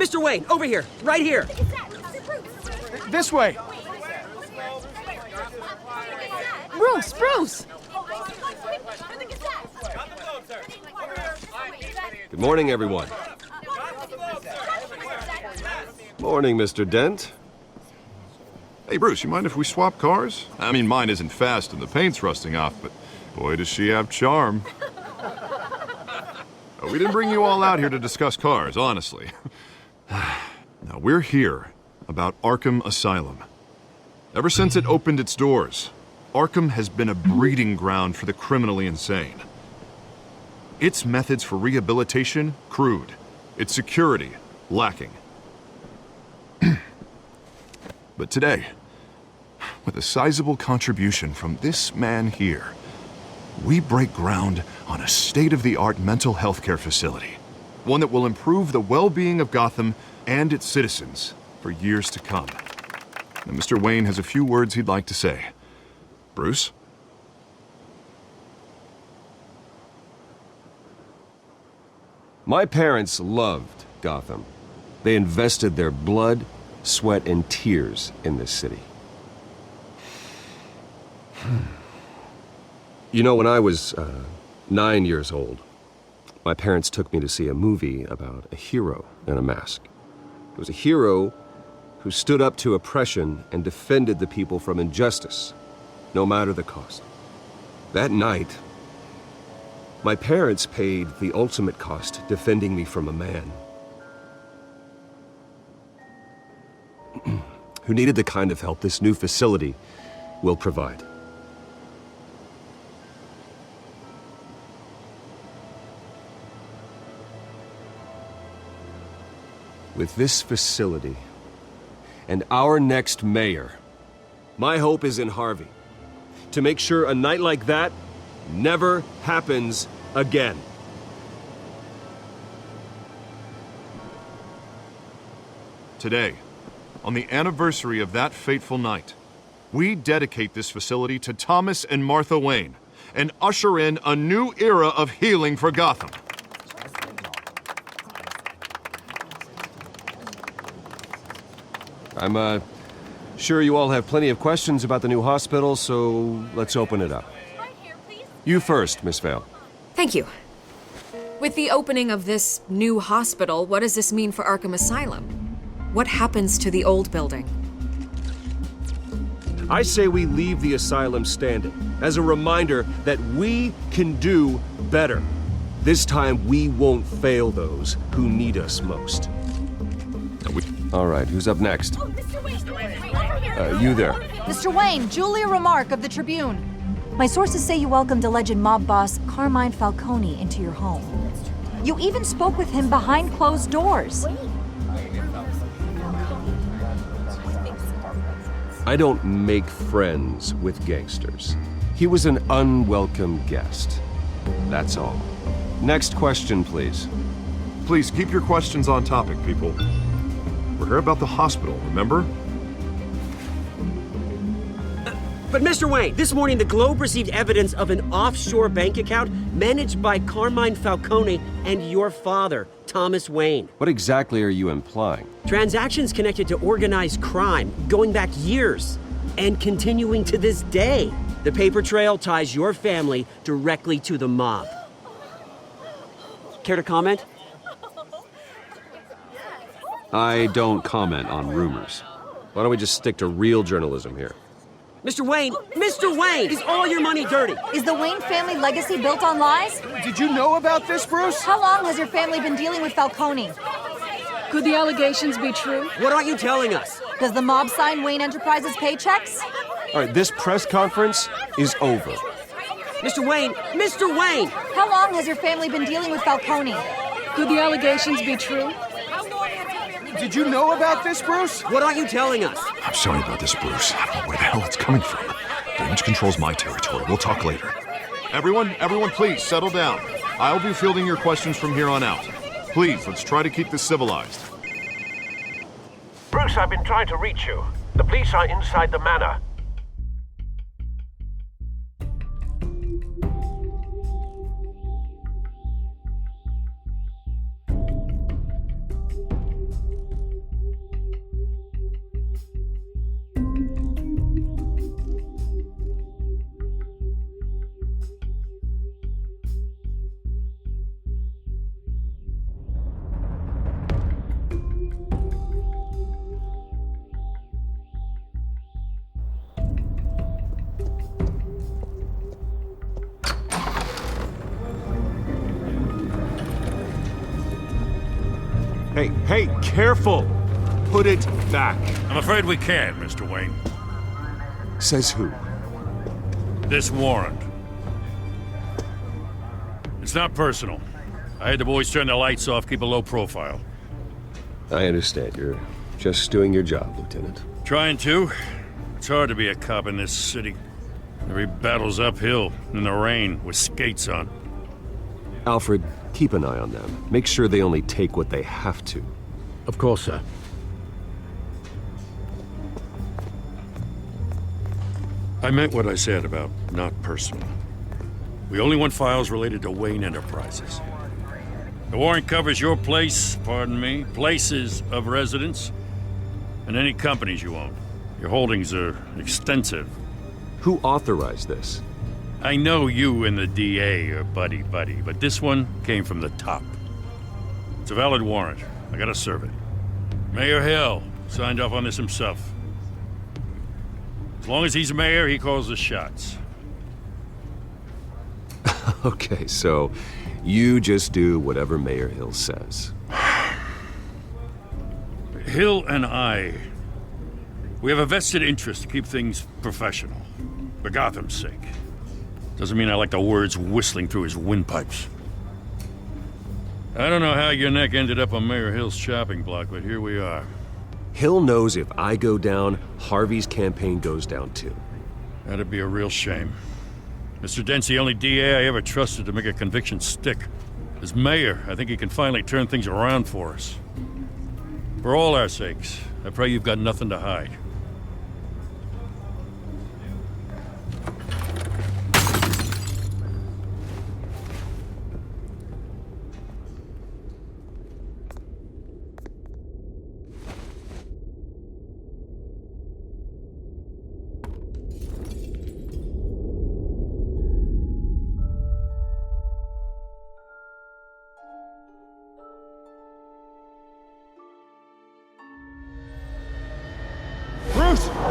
[SPEAKER 16] Mr. Wayne, over here, right here.
[SPEAKER 3] This way.
[SPEAKER 1] Bruce!
[SPEAKER 7] Good morning, everyone. Morning, Mr. Dent.
[SPEAKER 9] Hey, Bruce, you mind if we swap cars? I mean, mine isn't fast and the paint's rusting off, but boy, does she have charm. We didn't bring you all out here to discuss cars, honestly. Now, we're here about Arkham Asylum. Ever since it opened its doors, Arkham has been a breeding ground for the criminally insane. Its methods for rehabilitation, crude. Its security, lacking. But today, with a sizable contribution from this man here, we break ground on a state-of-the-art mental health care facility. One that will improve the well-being of Gotham and its citizens for years to come. Now, Mr. Wayne has a few words he'd like to say. Bruce?
[SPEAKER 7] My parents loved Gotham. They invested their blood, sweat, and tears in this city. You know, when I was 9 years old, my parents took me to see a movie about a hero in a mask. It was a hero who stood up to oppression and defended the people from injustice, no matter the cost. That night, my parents paid the ultimate cost defending me from a man who needed the kind of help this new facility will provide. With this facility and our next mayor, my hope is in Harvey, to make sure a night like that never happens again.
[SPEAKER 9] Today, on the anniversary of that fateful night, we dedicate this facility to Thomas and Martha Wayne and usher in a new era of healing for Gotham.
[SPEAKER 7] I'm sure you all have plenty of questions about the new hospital, so let's open it up. You first, Miss Vale.
[SPEAKER 12] Thank you. With the opening of this new hospital, what does this mean for Arkham Asylum? What happens to the old building?
[SPEAKER 7] I say we leave the asylum standing as a reminder that we can do better. This time we won't fail those who need us most. All right, who's up next? You there.
[SPEAKER 17] Mr. Wayne, Julia Remark of the Tribune. My sources say you welcomed alleged mob boss Carmine Falcone into your home. You even spoke with him behind closed doors.
[SPEAKER 7] I don't make friends with gangsters. He was an unwelcome guest. That's all. Next question, please.
[SPEAKER 9] Please keep your questions on topic, people. We're here about the hospital, remember?
[SPEAKER 16] But Mr. Wayne, this morning the Globe received evidence of an offshore bank account managed by Carmine Falcone and your father, Thomas Wayne.
[SPEAKER 7] What exactly are you implying?
[SPEAKER 16] Transactions connected to organized crime, going back years, and continuing to this day. The paper trail ties your family directly to the mob. Care to comment?
[SPEAKER 7] I don't comment on rumors. Why don't we just stick to real journalism here?
[SPEAKER 16] Mr. Wayne, is all your money dirty?
[SPEAKER 17] Is the Wayne family legacy built on lies?
[SPEAKER 3] Did you know about this, Bruce?
[SPEAKER 17] How long has your family been dealing with Falcone?
[SPEAKER 1] Could the allegations be true?
[SPEAKER 16] What aren't you telling us?
[SPEAKER 17] Does the mob sign Wayne Enterprises paychecks?
[SPEAKER 7] All right, this press conference is over.
[SPEAKER 16] Mr. Wayne!
[SPEAKER 17] How long has your family been dealing with Falcone?
[SPEAKER 1] Could the allegations be true?
[SPEAKER 3] Did you know about this, Bruce?
[SPEAKER 16] What aren't you telling us?
[SPEAKER 9] I'm sorry about this, Bruce. I don't know where the hell it's coming from. Damage control's my territory. We'll talk later. Everyone, please, settle down. I'll be fielding your questions from here on out. Please, let's try to keep this civilized.
[SPEAKER 18] Bruce, I've been trying to reach you. The police are inside the manor.
[SPEAKER 8] Hey, careful! Put it back.
[SPEAKER 19] I'm afraid we can't, Mr. Wayne.
[SPEAKER 8] Says who?
[SPEAKER 19] This warrant. It's not personal. I had the boys turn the lights off, keep a low profile.
[SPEAKER 7] I understand. You're just doing your job, Lieutenant.
[SPEAKER 19] Trying to. It's hard to be a cop in this city. Every battle's uphill, in the rain, with skates on.
[SPEAKER 7] Alfred, keep an eye on them. Make sure they only take what they have to.
[SPEAKER 6] Of course, sir.
[SPEAKER 19] I meant what I said about not personal. We only want files related to Wayne Enterprises. The warrant covers your place, pardon me, places of residence, and any companies you own. Your holdings are extensive.
[SPEAKER 7] Who authorized this?
[SPEAKER 19] I know you and the DA are buddy-buddy, but this one came from the top. It's a valid warrant. I gotta serve it. Mayor Hill signed off on this himself. As long as he's mayor, he calls the shots.
[SPEAKER 7] Okay, so you just do whatever Mayor Hill says.
[SPEAKER 19] Hill and I, we have a vested interest to keep things professional, for Gotham's sake. Doesn't mean I like the words whistling through his windpipes. I don't know how your neck ended up on Mayor Hill's chopping block, but here we are.
[SPEAKER 7] Hill knows if I go down, Harvey's campaign goes down too.
[SPEAKER 19] That'd be a real shame. Mr. Dent's the only DA I ever trusted to make a conviction stick. As mayor, I think he can finally turn things around for us. For all our sakes, I pray you've got nothing to hide.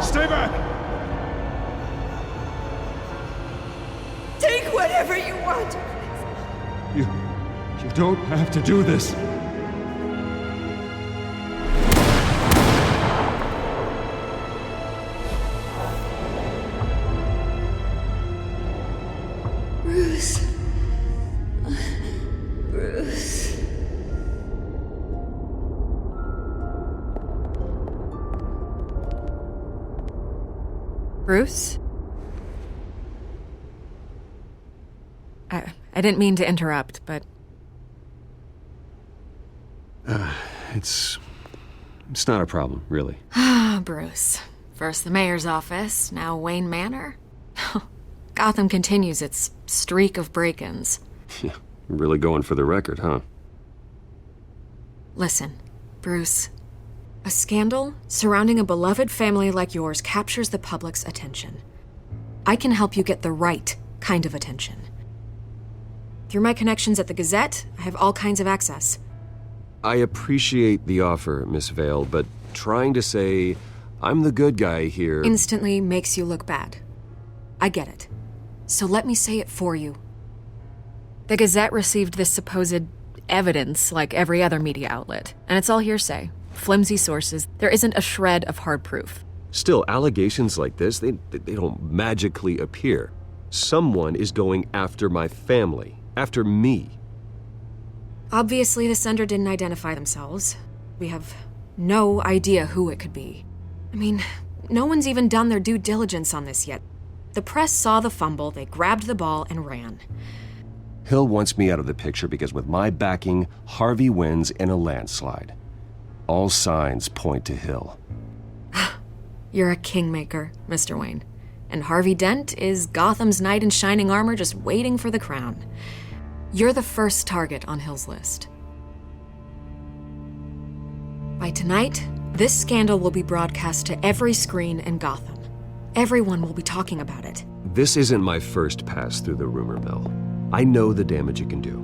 [SPEAKER 3] Stay back!
[SPEAKER 10] Take whatever you want.
[SPEAKER 3] You don't have to do this.
[SPEAKER 10] Bruce. Bruce.
[SPEAKER 12] Bruce? I didn't mean to interrupt, but...
[SPEAKER 7] It's not a problem, really.
[SPEAKER 12] Ah, Bruce. First the mayor's office, now Wayne Manor. Gotham continues its streak of break-ins.
[SPEAKER 7] Yeah, really going for the record, huh?
[SPEAKER 12] Listen, Bruce. A scandal surrounding a beloved family like yours captures the public's attention. I can help you get the right kind of attention. Through my connections at the Gazette, I have all kinds of access.
[SPEAKER 7] I appreciate the offer, Miss Vale, but trying to say I'm the good guy here...
[SPEAKER 12] Instantly makes you look bad. I get it. So let me say it for you. The Gazette received this supposed evidence like every other media outlet, and it's all hearsay. Flimsy sources. There isn't a shred of hard proof.
[SPEAKER 7] Still, allegations like this, they don't magically appear. Someone is going after my family, after me.
[SPEAKER 12] Obviously, the sender didn't identify themselves. We have no idea who it could be. I mean, no one's even done their due diligence on this yet. The press saw the fumble, they grabbed the ball and ran.
[SPEAKER 7] Hill wants me out of the picture because with my backing, Harvey wins in a landslide. All signs point to Hill.
[SPEAKER 12] You're a kingmaker, Mr. Wayne. And Harvey Dent is Gotham's knight in shining armor just waiting for the crown. You're the first target on Hill's list. By tonight, this scandal will be broadcast to every screen in Gotham. Everyone will be talking about it.
[SPEAKER 7] This isn't my first pass through the rumor mill. I know the damage it can do.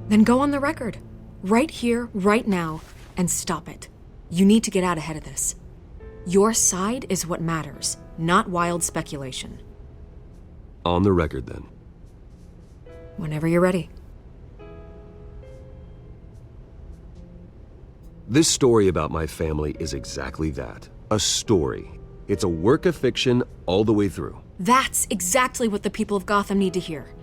[SPEAKER 12] Then go on the record. Right here, right now, and stop it. You need to get out ahead of this. Your side is what matters, not wild speculation.
[SPEAKER 7] On the record, then.
[SPEAKER 12] Whenever you're ready.
[SPEAKER 7] This story about my family is exactly that. A story. It's a work of fiction all the way through.
[SPEAKER 12] That's exactly what the people of Gotham need to hear.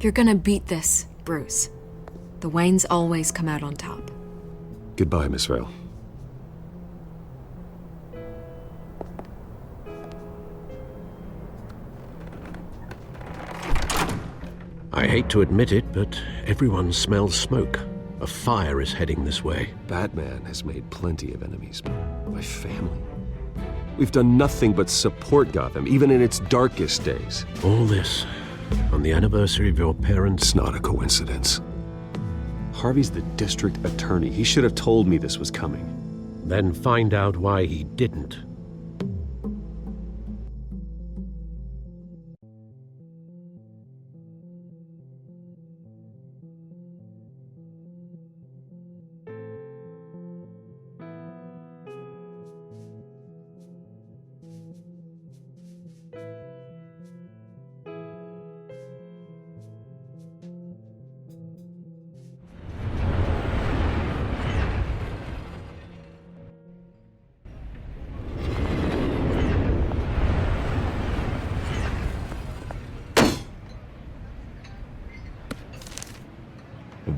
[SPEAKER 12] You're gonna beat this, Bruce. The Waynes always come out on top.
[SPEAKER 7] Goodbye, Miss Vale.
[SPEAKER 6] I hate to admit it, but everyone smells smoke. A fire is heading this way.
[SPEAKER 7] Batman has made plenty of enemies. My family. We've done nothing but support Gotham, even in its darkest days.
[SPEAKER 6] All this on the anniversary of your parents'...
[SPEAKER 7] It's not a coincidence. Harvey's the district attorney. He should have told me this was coming.
[SPEAKER 6] Then find out why he didn't.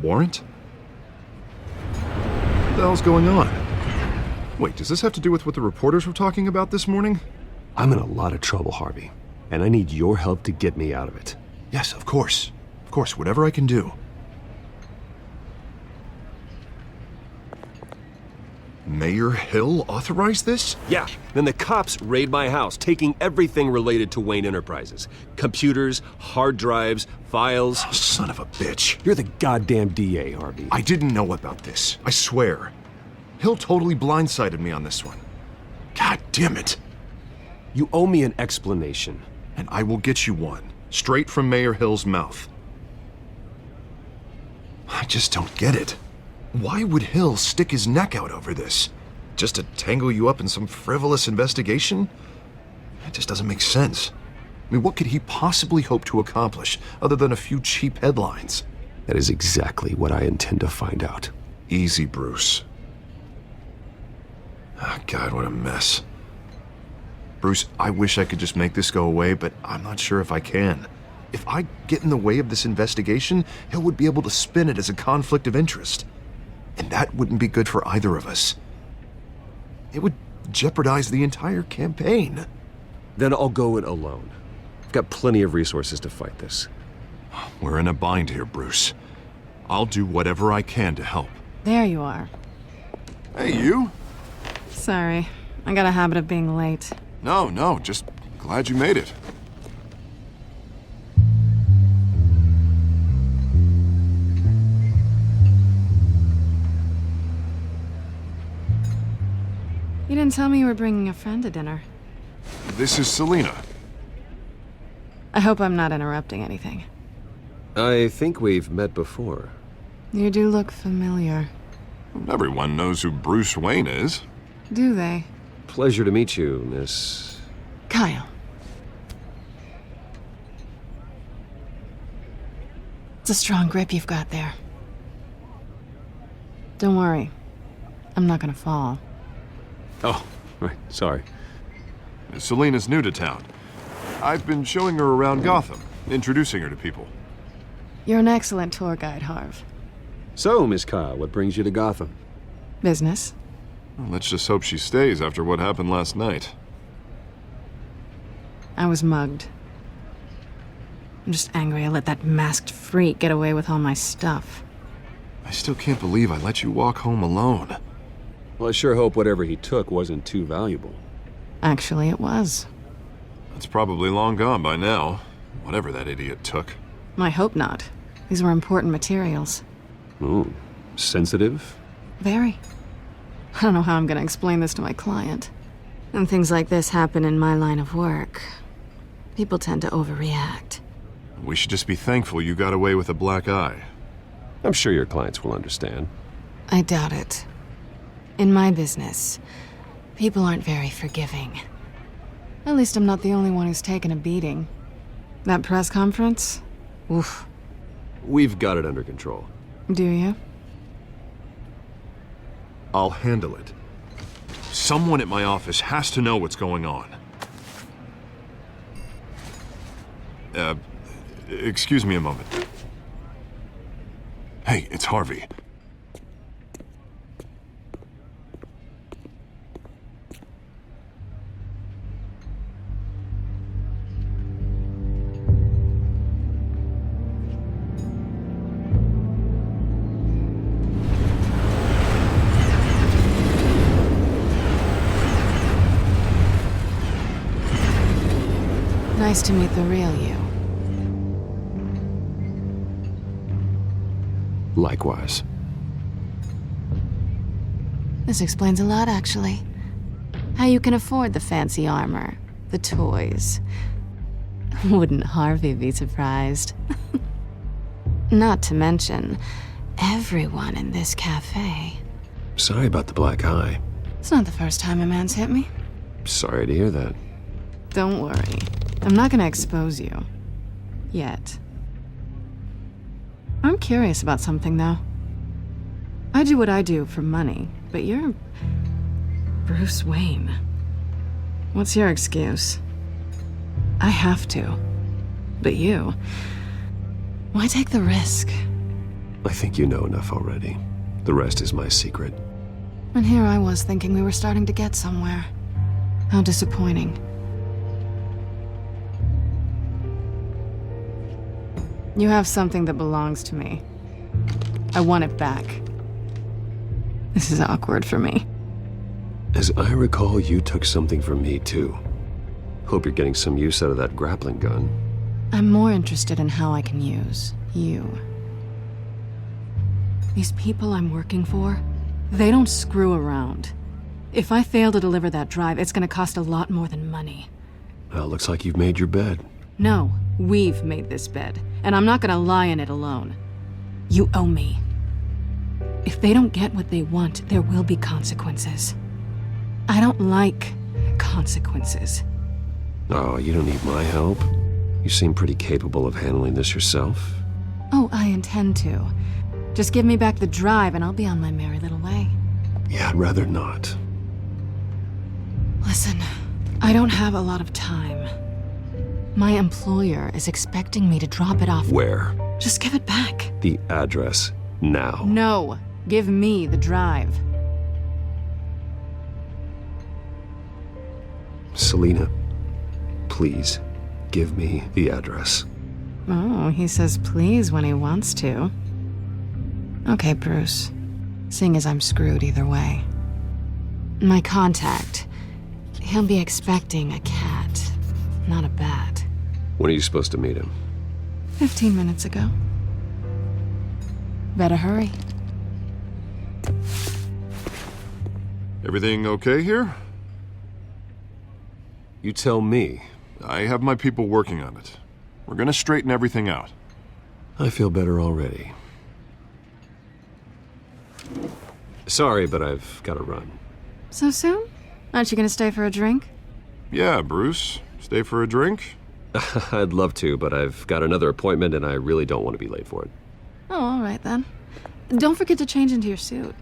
[SPEAKER 9] Warrant? What the hell's going on? Wait, does this have to do with what the reporters were talking about this morning?
[SPEAKER 7] I'm in a lot of trouble, Harvey, and I need your help to get me out of it.
[SPEAKER 9] Yes, of course. Of course, whatever I can do. Mayor Hill authorized this?
[SPEAKER 7] Yeah, then the cops raid my house, taking everything related to Wayne Enterprises. Computers, hard drives, files.
[SPEAKER 9] Oh, son of a bitch.
[SPEAKER 7] You're the goddamn DA, Harvey.
[SPEAKER 9] I didn't know about this. I swear. Hill totally blindsided me on this one. God damn it.
[SPEAKER 7] You owe me an explanation.
[SPEAKER 9] And I will get you one, straight from Mayor Hill's mouth. I just don't get it. Why would Hill stick his neck out over this? Just to tangle you up in some frivolous investigation? It just doesn't make sense. I mean, what could he possibly hope to accomplish other than a few cheap headlines?
[SPEAKER 7] That is exactly what I intend to find out.
[SPEAKER 9] Easy, Bruce. Oh, God, what a mess. Bruce, I wish I could just make this go away, but I'm not sure if I can. If I get in the way of this investigation, Hill would be able to spin it as a conflict of interest. And that wouldn't be good for either of us. It would jeopardize the entire campaign.
[SPEAKER 7] Then I'll go it alone. I've got plenty of resources to fight this.
[SPEAKER 9] We're in a bind here, Bruce. I'll do whatever I can to help.
[SPEAKER 1] There you are.
[SPEAKER 9] Hey, you?
[SPEAKER 1] Sorry. I got a habit of being late.
[SPEAKER 9] No, just glad you made it.
[SPEAKER 1] You didn't tell me you were bringing a friend to dinner.
[SPEAKER 9] This is Selina.
[SPEAKER 1] I hope I'm not interrupting anything.
[SPEAKER 7] I think we've met before.
[SPEAKER 1] You do look familiar.
[SPEAKER 9] Everyone knows who Bruce Wayne is.
[SPEAKER 1] Do they?
[SPEAKER 7] Pleasure to meet you, Miss...
[SPEAKER 1] Kyle. It's a strong grip you've got there. Don't worry. I'm not gonna fall.
[SPEAKER 7] Oh, right, sorry.
[SPEAKER 9] Selina's new to town. I've been showing her around Gotham, introducing her to people.
[SPEAKER 1] You're an excellent tour guide, Harv.
[SPEAKER 7] So, Miss Kyle, what brings you to Gotham?
[SPEAKER 1] Business.
[SPEAKER 9] Well, let's just hope she stays after what happened last night.
[SPEAKER 1] I was mugged. I'm just angry I let that masked freak get away with all my stuff.
[SPEAKER 9] I still can't believe I let you walk home alone.
[SPEAKER 7] Well, I sure hope whatever he took wasn't too valuable.
[SPEAKER 1] Actually, it was.
[SPEAKER 9] It's probably long gone by now, whatever that idiot took.
[SPEAKER 1] I hope not. These were important materials.
[SPEAKER 7] Ooh, sensitive?
[SPEAKER 1] Very. I don't know how I'm gonna explain this to my client. When things like this happen in my line of work, people tend to overreact.
[SPEAKER 9] We should just be thankful you got away with a black eye.
[SPEAKER 7] I'm sure your clients will understand.
[SPEAKER 1] I doubt it. In my business, people aren't very forgiving. At least I'm not the only one who's taken a beating. That press conference? Oof.
[SPEAKER 7] We've got it under control.
[SPEAKER 1] Do you?
[SPEAKER 9] I'll handle it. Someone at my office has to know what's going on. Excuse me a moment. Hey, it's Harvey.
[SPEAKER 1] Nice to meet the real you.
[SPEAKER 7] Likewise.
[SPEAKER 1] This explains a lot, actually. How you can afford the fancy armor, the toys. Wouldn't Harvey be surprised? Not to mention, everyone in this cafe.
[SPEAKER 7] Sorry about the black eye.
[SPEAKER 1] It's not the first time a man's hit me.
[SPEAKER 7] Sorry to hear that.
[SPEAKER 1] Don't worry. I'm not gonna expose you. Yet. I'm curious about something, though. I do what I do for money, but you're Bruce Wayne. What's your excuse? I have to. But you... why take the risk?
[SPEAKER 7] I think you know enough already. The rest is my secret.
[SPEAKER 1] And here I was thinking we were starting to get somewhere. How disappointing. You have something that belongs to me. I want it back. This is awkward for me.
[SPEAKER 7] As I recall, you took something from me, too. Hope you're getting some use out of that grappling gun.
[SPEAKER 1] I'm more interested in how I can use you. These people I'm working for, they don't screw around. If I fail to deliver that drive, it's gonna cost a lot more than money.
[SPEAKER 7] Well, looks like you've made your bed.
[SPEAKER 1] No, we've made this bed, and I'm not gonna lie in it alone. You owe me. If they don't get what they want, there will be consequences. I don't like consequences.
[SPEAKER 7] Oh, you don't need my help. You seem pretty capable of handling this yourself.
[SPEAKER 1] Oh, I intend to. Just give me back the drive and I'll be on my merry little way.
[SPEAKER 7] Yeah, I'd rather not.
[SPEAKER 1] Listen, I don't have a lot of time. My employer is expecting me to drop it off.
[SPEAKER 7] Where?
[SPEAKER 1] Just give it back.
[SPEAKER 7] The address, now.
[SPEAKER 1] No, give me the drive.
[SPEAKER 7] Selina, please, give me the address.
[SPEAKER 1] Oh, he says please when he wants to. Okay, Bruce. Seeing as I'm screwed either way. My contact, he'll be expecting a cat, not a bat.
[SPEAKER 7] When are you supposed to meet him?
[SPEAKER 1] 15 minutes ago. Better hurry.
[SPEAKER 9] Everything okay here?
[SPEAKER 7] You tell me.
[SPEAKER 9] I have my people working on it. We're gonna straighten everything out.
[SPEAKER 7] I feel better already. Sorry, but I've got to run.
[SPEAKER 1] So soon? Aren't you gonna stay for a drink?
[SPEAKER 9] Yeah, Bruce. Stay for a drink?
[SPEAKER 7] I'd love to, but I've got another appointment and I really don't want to be late for it.
[SPEAKER 1] Oh, all right then. Don't forget to change into your suit.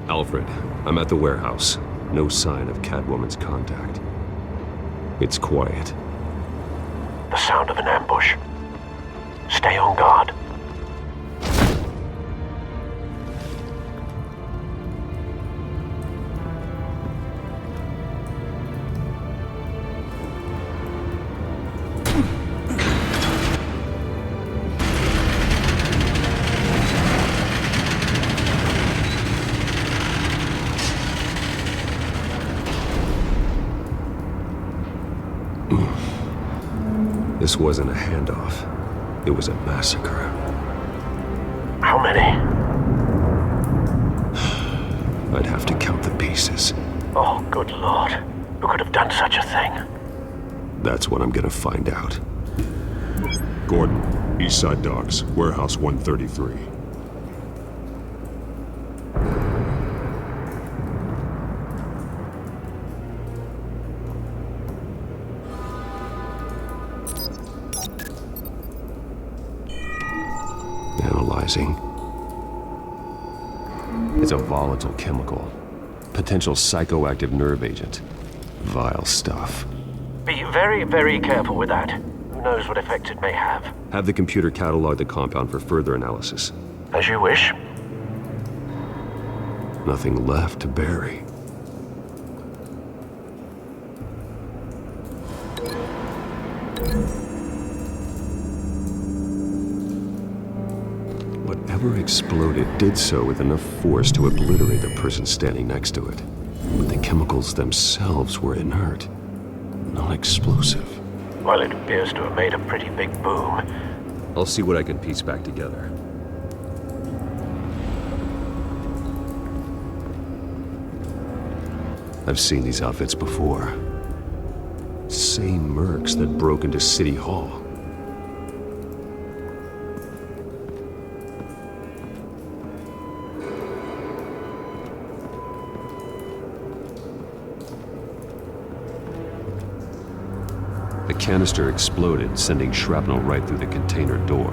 [SPEAKER 7] Alfred, I'm at the warehouse. No sign of Catwoman's contact. It's quiet.
[SPEAKER 18] The sound of an ambush. Stay on guard.
[SPEAKER 7] This wasn't a handoff. It was a massacre.
[SPEAKER 18] How many?
[SPEAKER 7] I'd have to count the pieces.
[SPEAKER 18] Oh, good lord. Who could have done such a thing?
[SPEAKER 7] That's what I'm gonna find out.
[SPEAKER 8] Gordon, East Side Docks, Warehouse 133.
[SPEAKER 7] Analyzing. It's a volatile chemical. Potential psychoactive nerve agent. Vile stuff.
[SPEAKER 18] Be very, very careful with that. Who knows what effect it may have?
[SPEAKER 7] Have the computer catalog the compound for further analysis.
[SPEAKER 18] As you wish.
[SPEAKER 7] Nothing left to bury. Whatever exploded did so with enough force to obliterate the person standing next to it. But the chemicals themselves were inert, non-explosive.
[SPEAKER 18] Well, it appears to have made a pretty big boom.
[SPEAKER 7] I'll see what I can piece back together. I've seen these outfits before. Same mercs that broke into City Hall. The canister exploded, sending shrapnel right through the container door.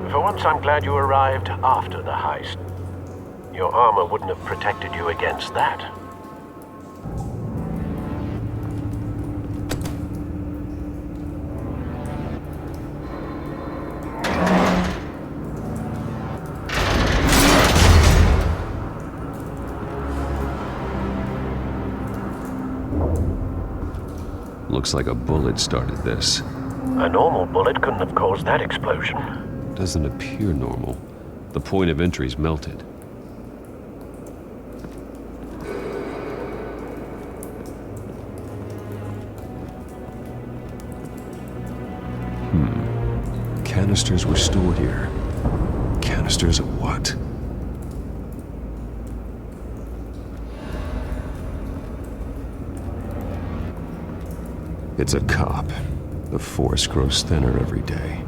[SPEAKER 18] For once, I'm glad you arrived after the heist. Your armor wouldn't have protected you against that.
[SPEAKER 7] Looks like a bullet started this.
[SPEAKER 18] A normal bullet couldn't have caused that explosion.
[SPEAKER 7] Doesn't appear normal. The point of entry's melted. Canisters were stored here. Canisters of what? It's a cop. The force grows thinner every day.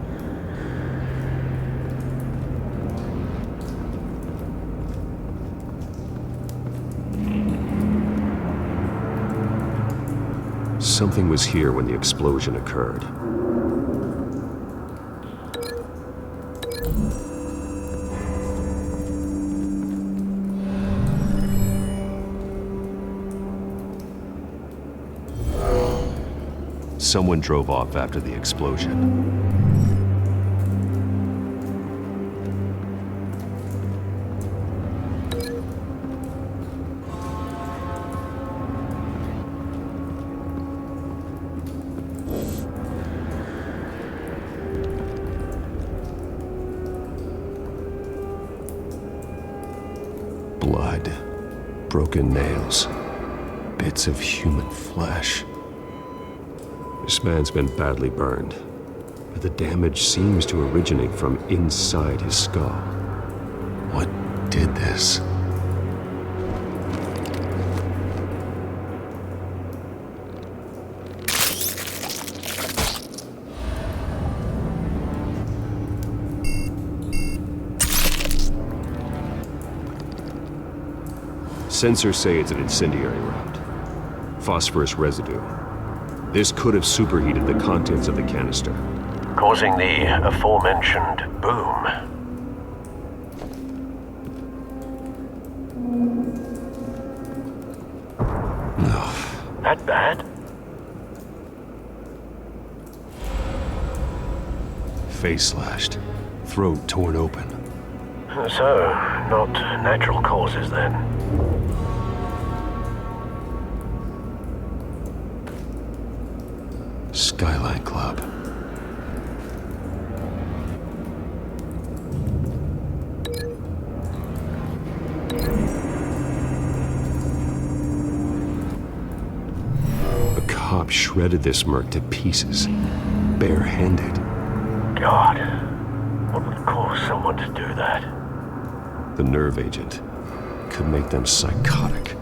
[SPEAKER 7] Something was here when the explosion occurred. Someone drove off after the explosion. Blood, broken nails, bits of human flesh. This man's been badly burned, but the damage seems to originate from inside his skull. What did this? Sensors say it's an incendiary round. Phosphorus residue. This could have superheated the contents of the canister,
[SPEAKER 18] causing the aforementioned boom.
[SPEAKER 7] No.
[SPEAKER 18] That bad?
[SPEAKER 7] Face slashed, throat torn open.
[SPEAKER 18] So, not natural causes then.
[SPEAKER 7] Skyline Club. A cop shredded this merc to pieces, barehanded.
[SPEAKER 18] God, what would cause someone to do that?
[SPEAKER 7] The nerve agent could make them psychotic.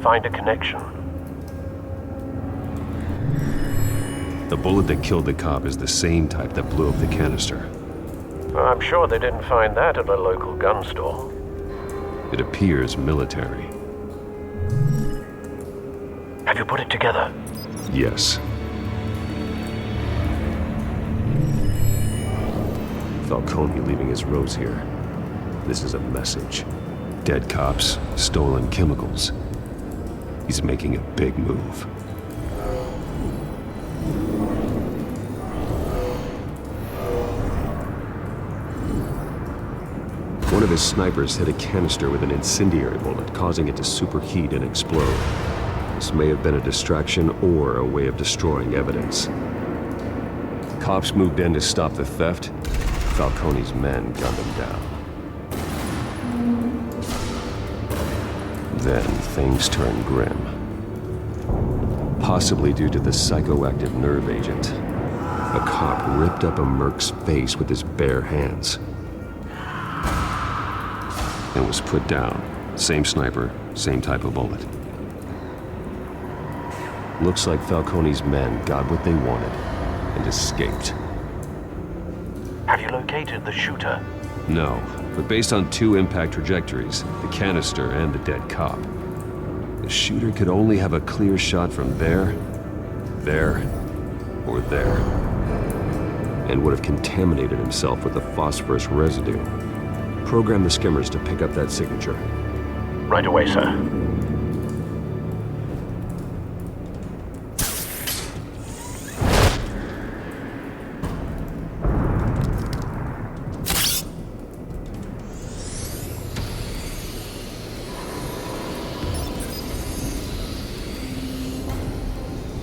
[SPEAKER 18] Find a connection.
[SPEAKER 7] The bullet that killed the cop is the same type that blew up the canister.
[SPEAKER 18] Well, I'm sure they didn't find that at a local gun store.
[SPEAKER 7] It appears military.
[SPEAKER 18] Have you put it together?
[SPEAKER 7] Yes. Falcone leaving his rose here. This is a message. Dead cops, stolen chemicals. He's making a big move. One of his snipers hit a canister with an incendiary bullet, causing it to superheat and explode. This may have been a distraction or a way of destroying evidence. Cops moved in to stop the theft. Falcone's men gunned him down. Then things turned grim. Possibly due to the psychoactive nerve agent. A cop ripped up a merc's face with his bare hands. And was put down. Same sniper, same type of bullet. Looks like Falcone's men got what they wanted and escaped.
[SPEAKER 18] Have you located the shooter?
[SPEAKER 7] No, but based on two impact trajectories, the canister and the dead cop, the shooter could only have a clear shot from there, or there, and would have contaminated himself with the phosphorus residue. Program the skimmers to pick up that signature.
[SPEAKER 18] Right away, sir.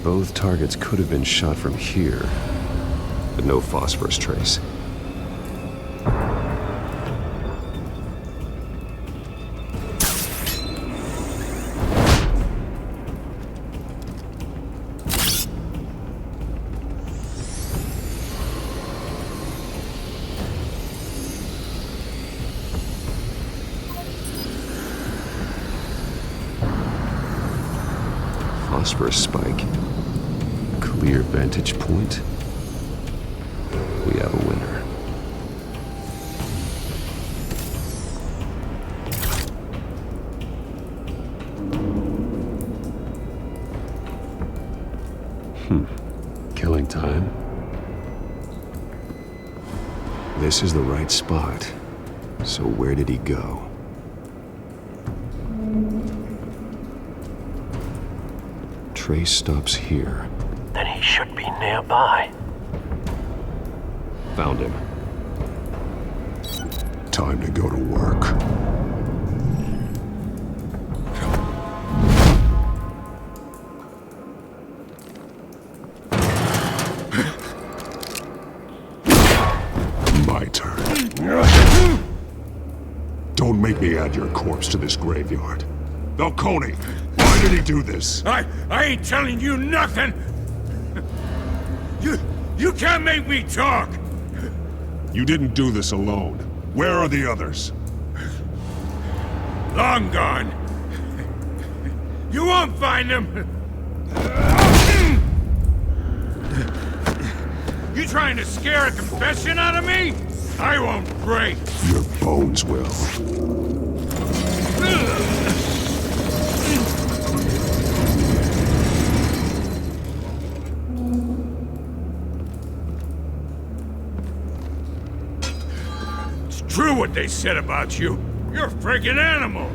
[SPEAKER 7] Both targets could have been shot from here, but no phosphorus trace. Phosphorus spike. Clear vantage point. We have a winner. Killing time. This is the right spot. So where did he go? Trace stops here.
[SPEAKER 18] Then he should be nearby.
[SPEAKER 7] Found him.
[SPEAKER 8] Time to go to work. My turn. Don't make me add your corpse to this graveyard. Falcone, why did he do this?
[SPEAKER 13] I ain't telling you nothing! You can't make me talk!
[SPEAKER 8] You didn't do this alone. Where are the others?
[SPEAKER 13] Long gone. You won't find them! You trying to scare a confession out of me? I won't break!
[SPEAKER 8] Your bones will.
[SPEAKER 13] True what they said about you. You're a freaking animal.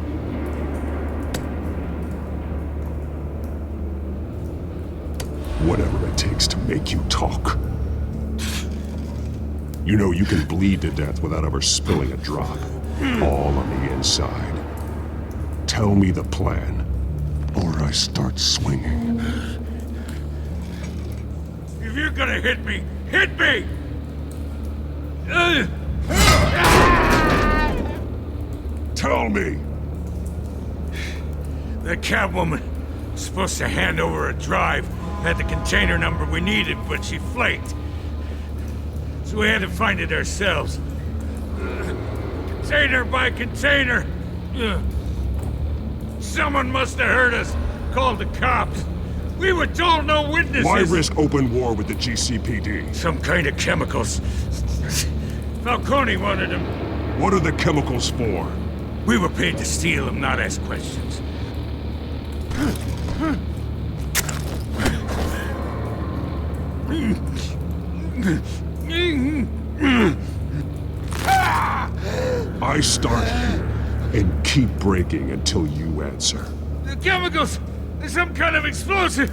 [SPEAKER 8] Whatever it takes to make you talk. You know you can bleed to death without ever spilling a drop. All on the inside. Tell me the plan, or whenever I start swinging.
[SPEAKER 13] If you're gonna hit me, hit me!
[SPEAKER 8] Tell me!
[SPEAKER 13] The Catwoman was supposed to hand over a drive, had the container number we needed, but she flaked. So we had to find it ourselves. Container by container. Someone must have heard us, called the cops. We were told no witnesses.
[SPEAKER 8] Why risk open war with the GCPD?
[SPEAKER 13] Some kind of chemicals. Falcone wanted them.
[SPEAKER 8] What are the chemicals for?
[SPEAKER 13] We were paid to steal them, not ask questions.
[SPEAKER 8] I start here and keep breaking until you answer.
[SPEAKER 13] The chemicals! There's some kind of explosive!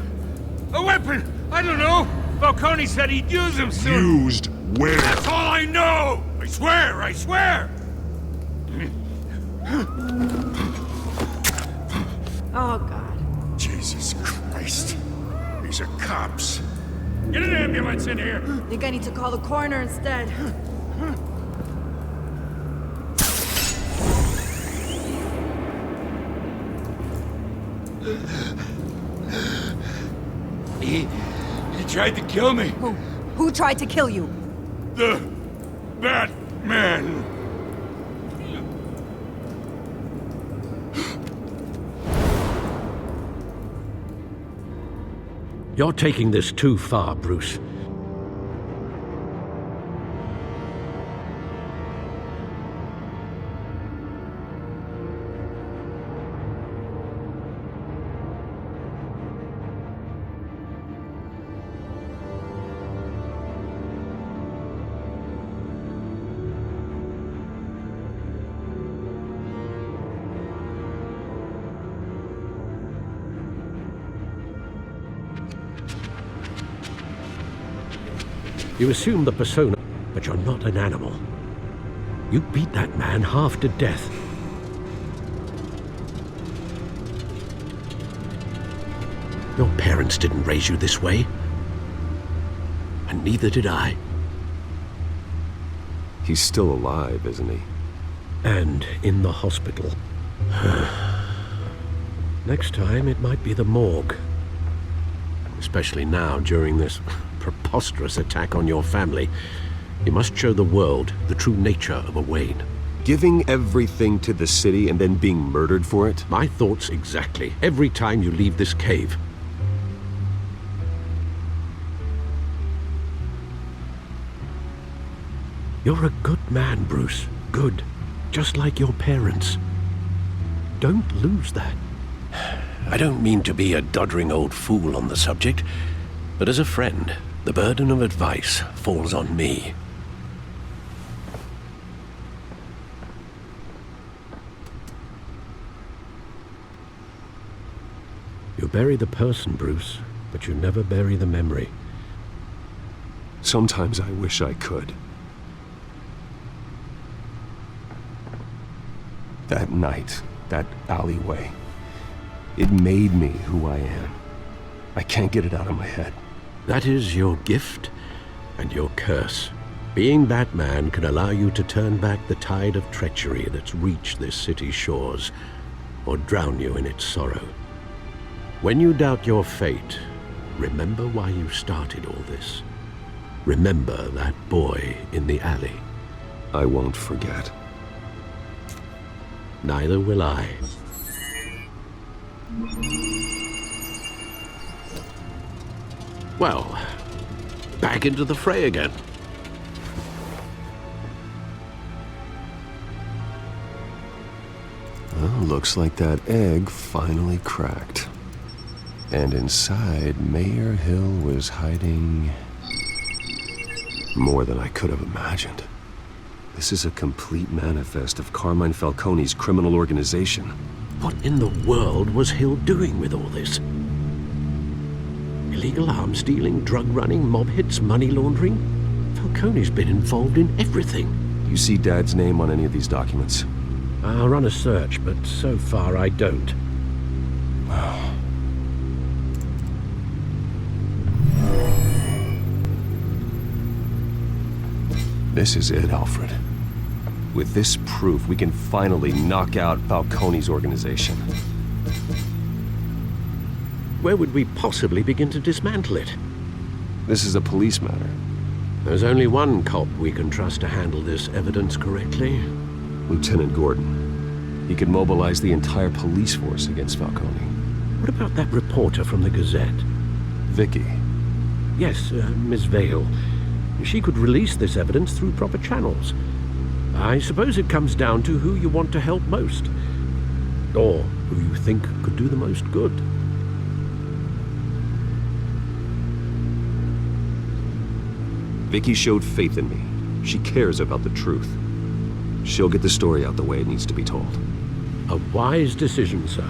[SPEAKER 13] A weapon! I don't know! Falcone said he'd use them soon!
[SPEAKER 8] Used where?
[SPEAKER 13] That's all I know! I swear! I swear!
[SPEAKER 17] Oh, God.
[SPEAKER 13] Jesus Christ. These are cops. Get an ambulance in here!
[SPEAKER 17] Think I need to call the coroner instead.
[SPEAKER 13] He tried to kill me.
[SPEAKER 17] Who tried to kill you?
[SPEAKER 13] The Batman.
[SPEAKER 6] You're taking this too far, Bruce. You assume the persona, but you're not an animal. You beat that man half to death. Your parents didn't raise you this way. And neither did I.
[SPEAKER 7] He's still alive, isn't he?
[SPEAKER 6] And in the hospital. Next time, it might be the morgue. Especially now, during this preposterous attack on your family. You must show the world the true nature of a Wayne.
[SPEAKER 7] Giving everything to the city and then being murdered for it?
[SPEAKER 6] My thoughts exactly. Every time you leave this cave. You're a good man, Bruce. Good. Just like your parents. Don't lose that. I don't mean to be a doddering old fool on the subject, but as a friend, the burden of advice falls on me. You bury the person, Bruce, but you never bury the memory.
[SPEAKER 7] Sometimes I wish I could. That night, that alleyway, it made me who I am. I can't get it out of my head.
[SPEAKER 6] That is your gift and your curse. Being Batman can allow you to turn back the tide of treachery that's reached this city's shores, or drown you in its sorrow. When you doubt your fate, remember why you started all this. Remember that boy in the alley.
[SPEAKER 7] I won't forget.
[SPEAKER 6] Neither will I. Well, back into the fray again.
[SPEAKER 7] Well, looks like that egg finally cracked. And inside, Mayor Hill was hiding more than I could have imagined. This is a complete manifest of Carmine Falcone's criminal organization.
[SPEAKER 6] What in the world was Hill doing with all this? Illegal arms dealing, drug running, mob hits, money laundering? Falcone's been involved in everything.
[SPEAKER 7] You see Dad's name on any of these documents?
[SPEAKER 6] I'll run a search, but so far I don't.
[SPEAKER 8] This is it, Alfred.
[SPEAKER 7] With this proof, we can finally knock out Falcone's organization.
[SPEAKER 6] Where would we possibly begin to dismantle it?
[SPEAKER 7] This is a police matter.
[SPEAKER 6] There's only one cop we can trust to handle this evidence correctly.
[SPEAKER 7] Lieutenant Gordon. He could mobilize the entire police force against Falcone.
[SPEAKER 6] What about that reporter from the Gazette?
[SPEAKER 7] Vicky.
[SPEAKER 6] Yes, Miss Vale. She could release this evidence through proper channels. I suppose it comes down to who you want to help most. Or who you think could do the most good.
[SPEAKER 7] Vicky showed faith in me. She cares about the truth. She'll get the story out the way it needs to be told.
[SPEAKER 6] A wise decision, sir.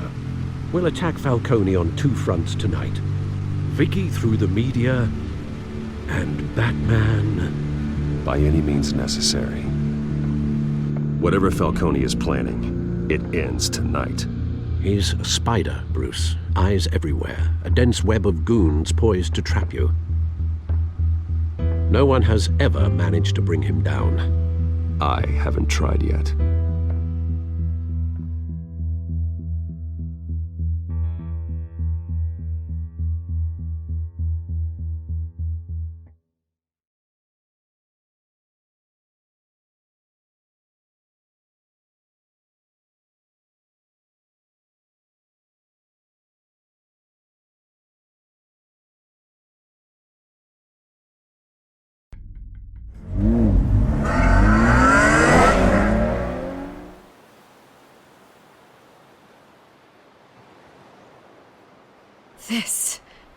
[SPEAKER 6] We'll attack Falcone on two fronts tonight. Vicky through the media, and Batman...
[SPEAKER 7] by any means necessary. Whatever Falcone is planning, it ends tonight.
[SPEAKER 6] He's a spider, Bruce. Eyes everywhere. A dense web of goons poised to trap you. No one has ever managed to bring him down.
[SPEAKER 7] I haven't tried yet.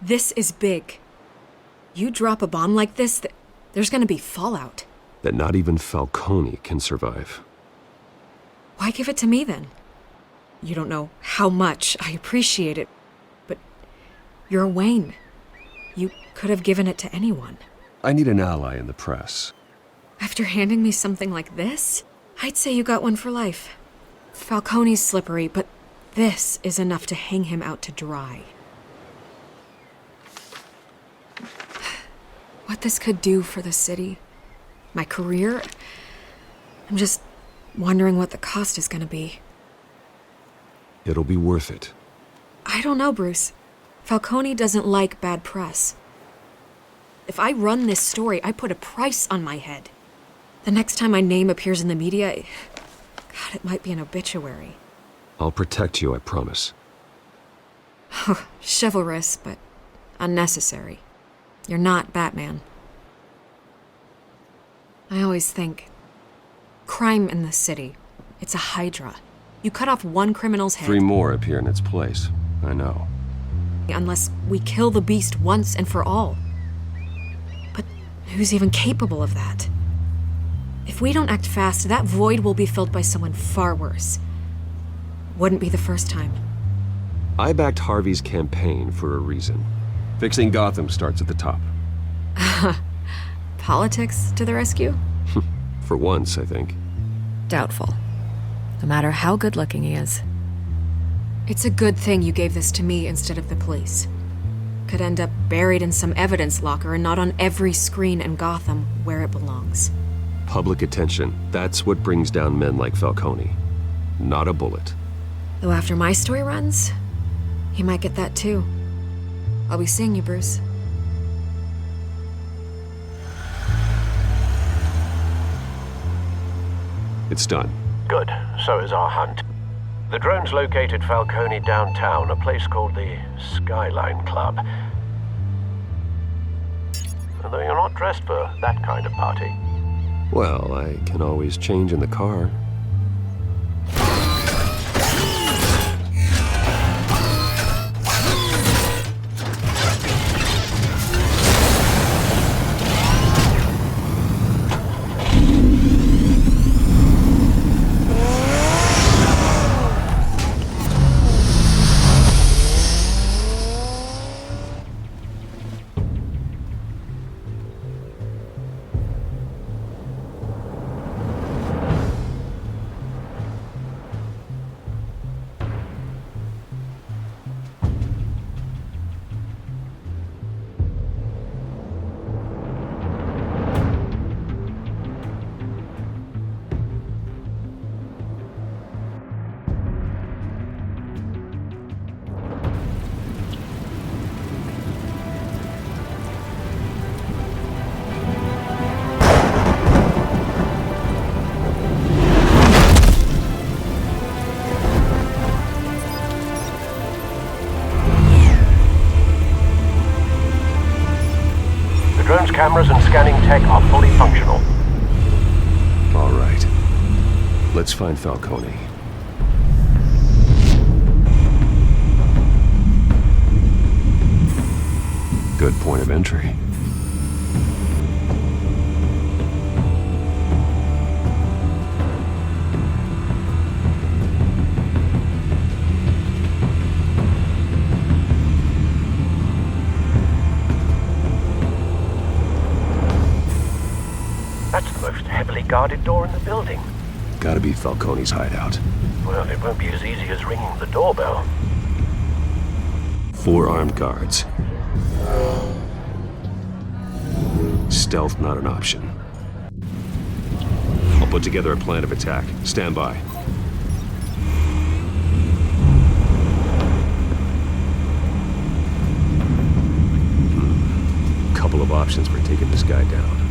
[SPEAKER 12] This is big. You drop a bomb like this, there's gonna be fallout.
[SPEAKER 7] That not even Falcone can survive.
[SPEAKER 12] Why give it to me then? You don't know how much I appreciate it, but you're Wayne. You could have given it to anyone.
[SPEAKER 7] I need an ally in the press.
[SPEAKER 12] After handing me something like this, I'd say you got one for life. Falcone's slippery, but this is enough to hang him out to dry. What this could do for the city, my career, I'm just wondering what the cost is gonna be.
[SPEAKER 7] It'll be worth it.
[SPEAKER 12] I don't know, Bruce. Falcone doesn't like bad press. If I run this story, I put a price on my head. The next time my name appears in the media, God, it might be an obituary.
[SPEAKER 7] I'll protect you, I promise.
[SPEAKER 12] Chivalrous, but unnecessary. You're not Batman. I always think, crime in the city, it's a hydra. You cut off one criminal's head.
[SPEAKER 7] 3 more appear in its place. I know.
[SPEAKER 12] Unless we kill the beast once and for all. But who's even capable of that? If we don't act fast, that void will be filled by someone far worse. Wouldn't be the first time.
[SPEAKER 7] I backed Harvey's campaign for a reason. Fixing Gotham starts at the top.
[SPEAKER 12] Politics to the rescue?
[SPEAKER 7] For once, I think.
[SPEAKER 12] Doubtful. No matter how good-looking he is. It's a good thing you gave this to me instead of the police. Could end up buried in some evidence locker and not on every screen in Gotham where it belongs.
[SPEAKER 7] Public attention, that's what brings down men like Falcone. Not a bullet.
[SPEAKER 12] Though after my story runs, he might get that too. I'll be seeing you, Bruce.
[SPEAKER 7] It's done.
[SPEAKER 18] Good. So is our hunt. The drone's located Falcone downtown, a place called the Skyline Club. Although you're not dressed for that kind of party.
[SPEAKER 7] Well, I can always change in the car. Let's find Falcone. Good point of entry.
[SPEAKER 18] That's the most heavily guarded door in the building.
[SPEAKER 7] Gotta be Falcone's hideout.
[SPEAKER 18] Well, it won't be as easy as ringing the doorbell.
[SPEAKER 7] 4 armed guards. Stealth not an option. I'll put together a plan of attack. Stand by. Couple of options for taking this guy down.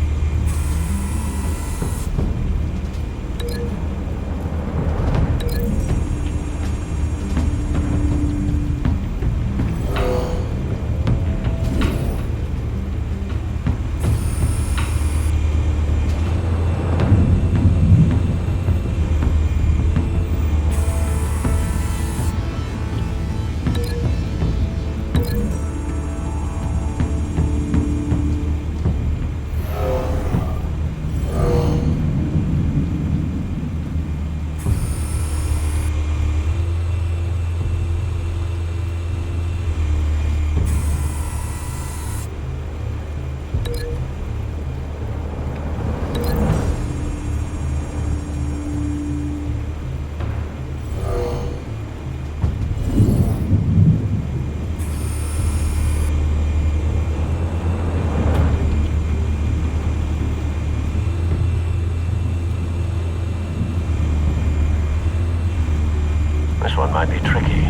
[SPEAKER 18] This one might be tricky.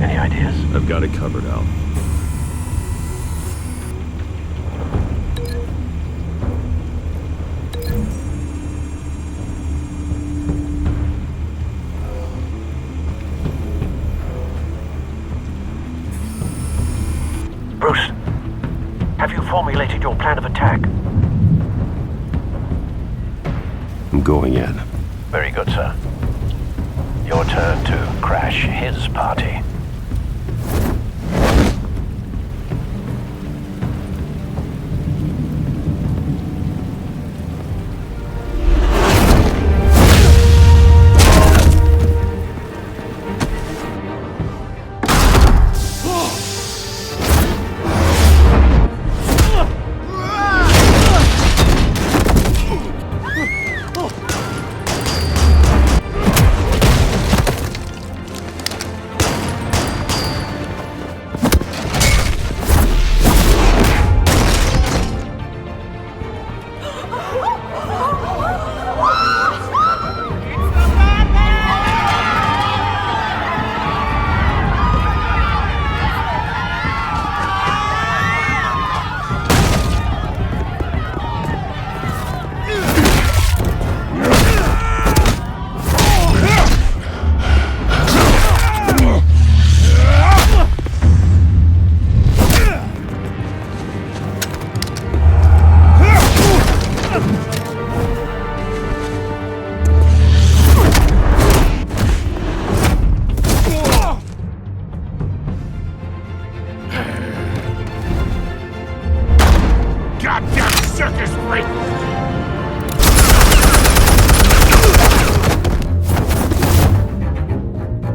[SPEAKER 18] Any ideas?
[SPEAKER 7] I've got it covered, Al.
[SPEAKER 18] Bruce, have you formulated your plan of attack?
[SPEAKER 7] I'm going in.
[SPEAKER 18] Very good, sir. Your turn to crash his party.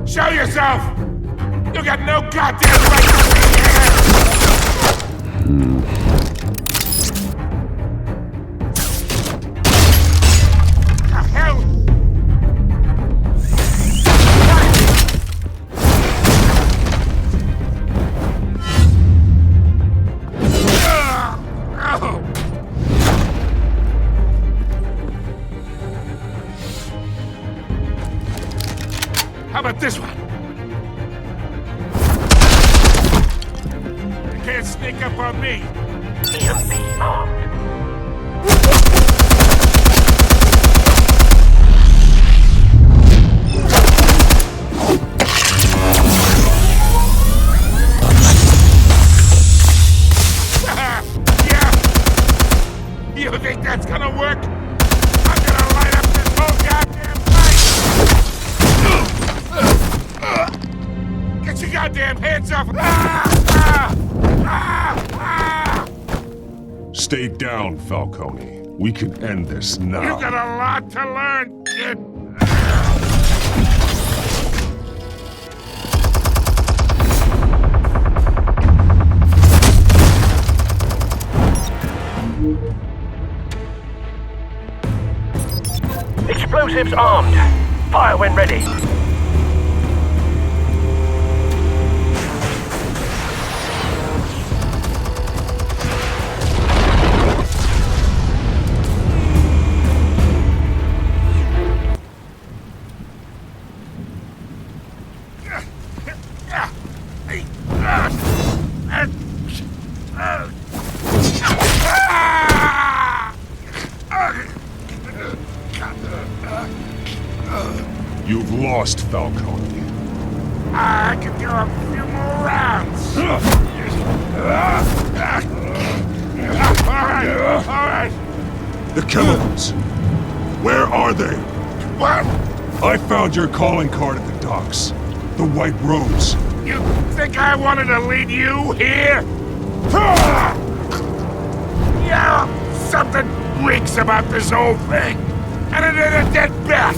[SPEAKER 13] Show yourself! You got no goddamn right to be here! The hell? How about this one? You can't sneak up on me.
[SPEAKER 18] EMP armed.
[SPEAKER 13] Yeah. You think that's gonna work? I'm gonna light up this whole goddamn place. goddamn hands off!
[SPEAKER 8] Stay down, Falcone. We can end this now.
[SPEAKER 13] You got a lot to learn, kid.
[SPEAKER 18] Explosives armed. Fire when ready.
[SPEAKER 8] You've lost, Falcone.
[SPEAKER 13] I could go a few more rounds. All right.
[SPEAKER 8] The chemicals. Where are they?
[SPEAKER 13] What?
[SPEAKER 8] I found your calling card at the docks. The White Rose.
[SPEAKER 13] You think I wanted to lead you here? Yeah, something reeks about this whole thing. And it ain't a dead bat.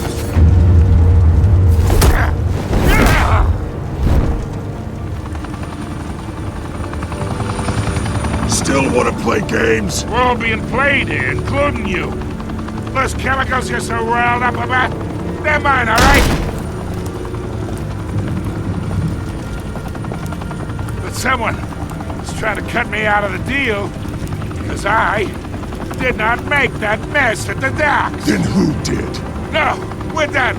[SPEAKER 8] Still want to play games?
[SPEAKER 13] We're all being played here, including you. Those chemicals you're so riled up about, they're mine, all right? But someone is trying to cut me out of the deal because I did not make that mess at the docks.
[SPEAKER 8] Then who did?
[SPEAKER 13] No, we're done.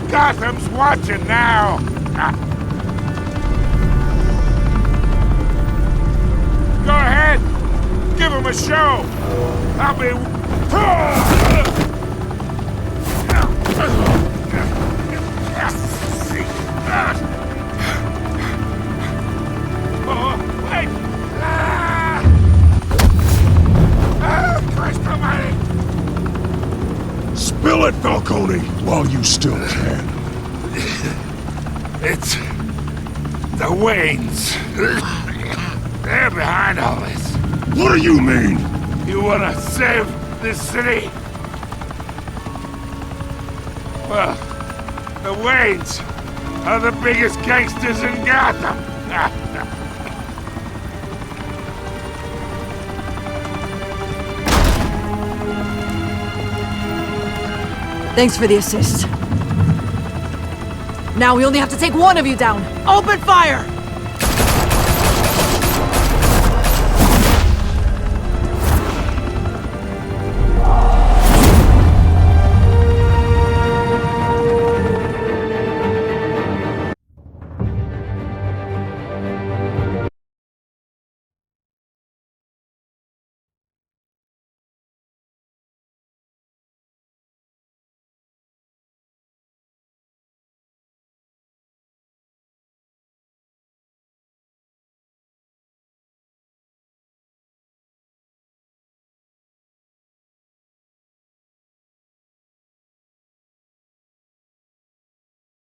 [SPEAKER 13] Gotham's watching now. Go ahead. Give him a show. I'll be... Oh, wait. Christ almighty.
[SPEAKER 8] Spill it, Falcone, while you still can.
[SPEAKER 13] It's the Waynes. They're behind all this.
[SPEAKER 8] What do you mean?
[SPEAKER 13] You wanna save this city? Well, the Waynes are the biggest gangsters in Gotham.
[SPEAKER 17] Thanks for the assist. Now we only have to take one of you down. Open fire!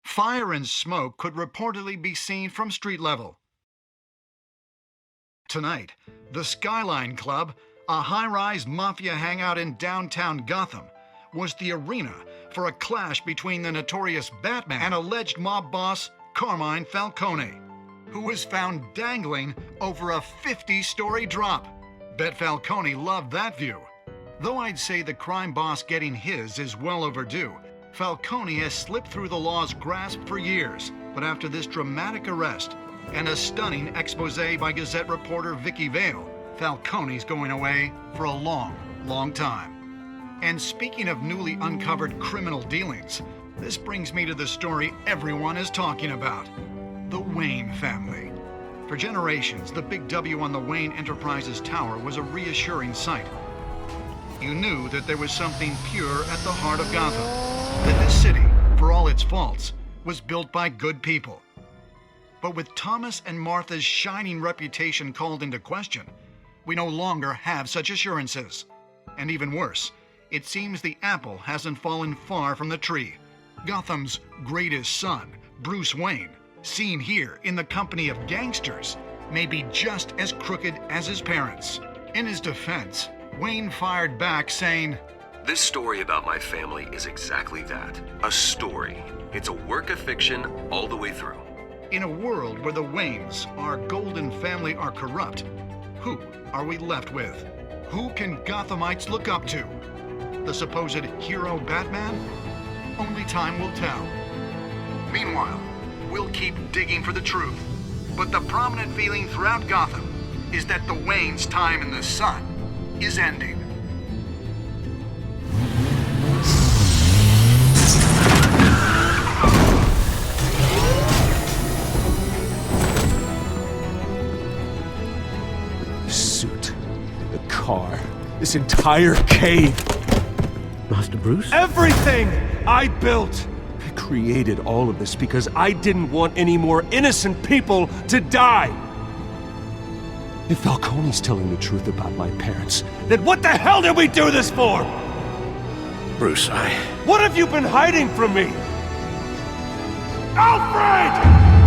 [SPEAKER 14] Fire and smoke could reportedly be seen from street level. Tonight, the Skyline Club, a high-rise mafia hangout in downtown Gotham, was the arena for a clash between the notorious Batman and alleged mob boss Carmine Falcone, who was found dangling over a 50-story drop. Bet Falcone loved that view. Though I'd say the crime boss getting his is well overdue, Falcone has slipped through the law's grasp for years, but after this dramatic arrest and a stunning expose by Gazette reporter Vicky Vale, Falcone's going away for a long, long time. And speaking of newly uncovered criminal dealings, this brings me to the story everyone is talking about: the Wayne family. For generations, the big W on the Wayne Enterprises Tower was a reassuring sight. You knew that there was something pure at the heart of Gotham, that this city, for all its faults, was built by good people. But with Thomas and Martha's shining reputation called into question, we no longer have such assurances. And even worse, it seems the apple hasn't fallen far from the tree. Gotham's greatest son, Bruce Wayne, seen here in the company of gangsters, may be just as crooked as his parents. In his defense, Wayne fired back saying,
[SPEAKER 7] This story about my family is exactly that. A story. It's a work of fiction all the way through.
[SPEAKER 14] In a world where the Waynes, our golden family, are corrupt, who are we left with? Who can Gothamites look up to? The supposed hero Batman? Only time will tell. Meanwhile, we'll keep digging for the truth. But the prominent feeling throughout Gotham is that the Waynes' time in the sun is ending.
[SPEAKER 3] The suit, the car, this entire cave.
[SPEAKER 6] Master Bruce?
[SPEAKER 3] Everything I built! I created all of this because I didn't want any more innocent people to die! If Falcone's telling the truth about my parents, then what the hell did we do this for?
[SPEAKER 6] Bruce,
[SPEAKER 3] What have you been hiding from me? Alfred!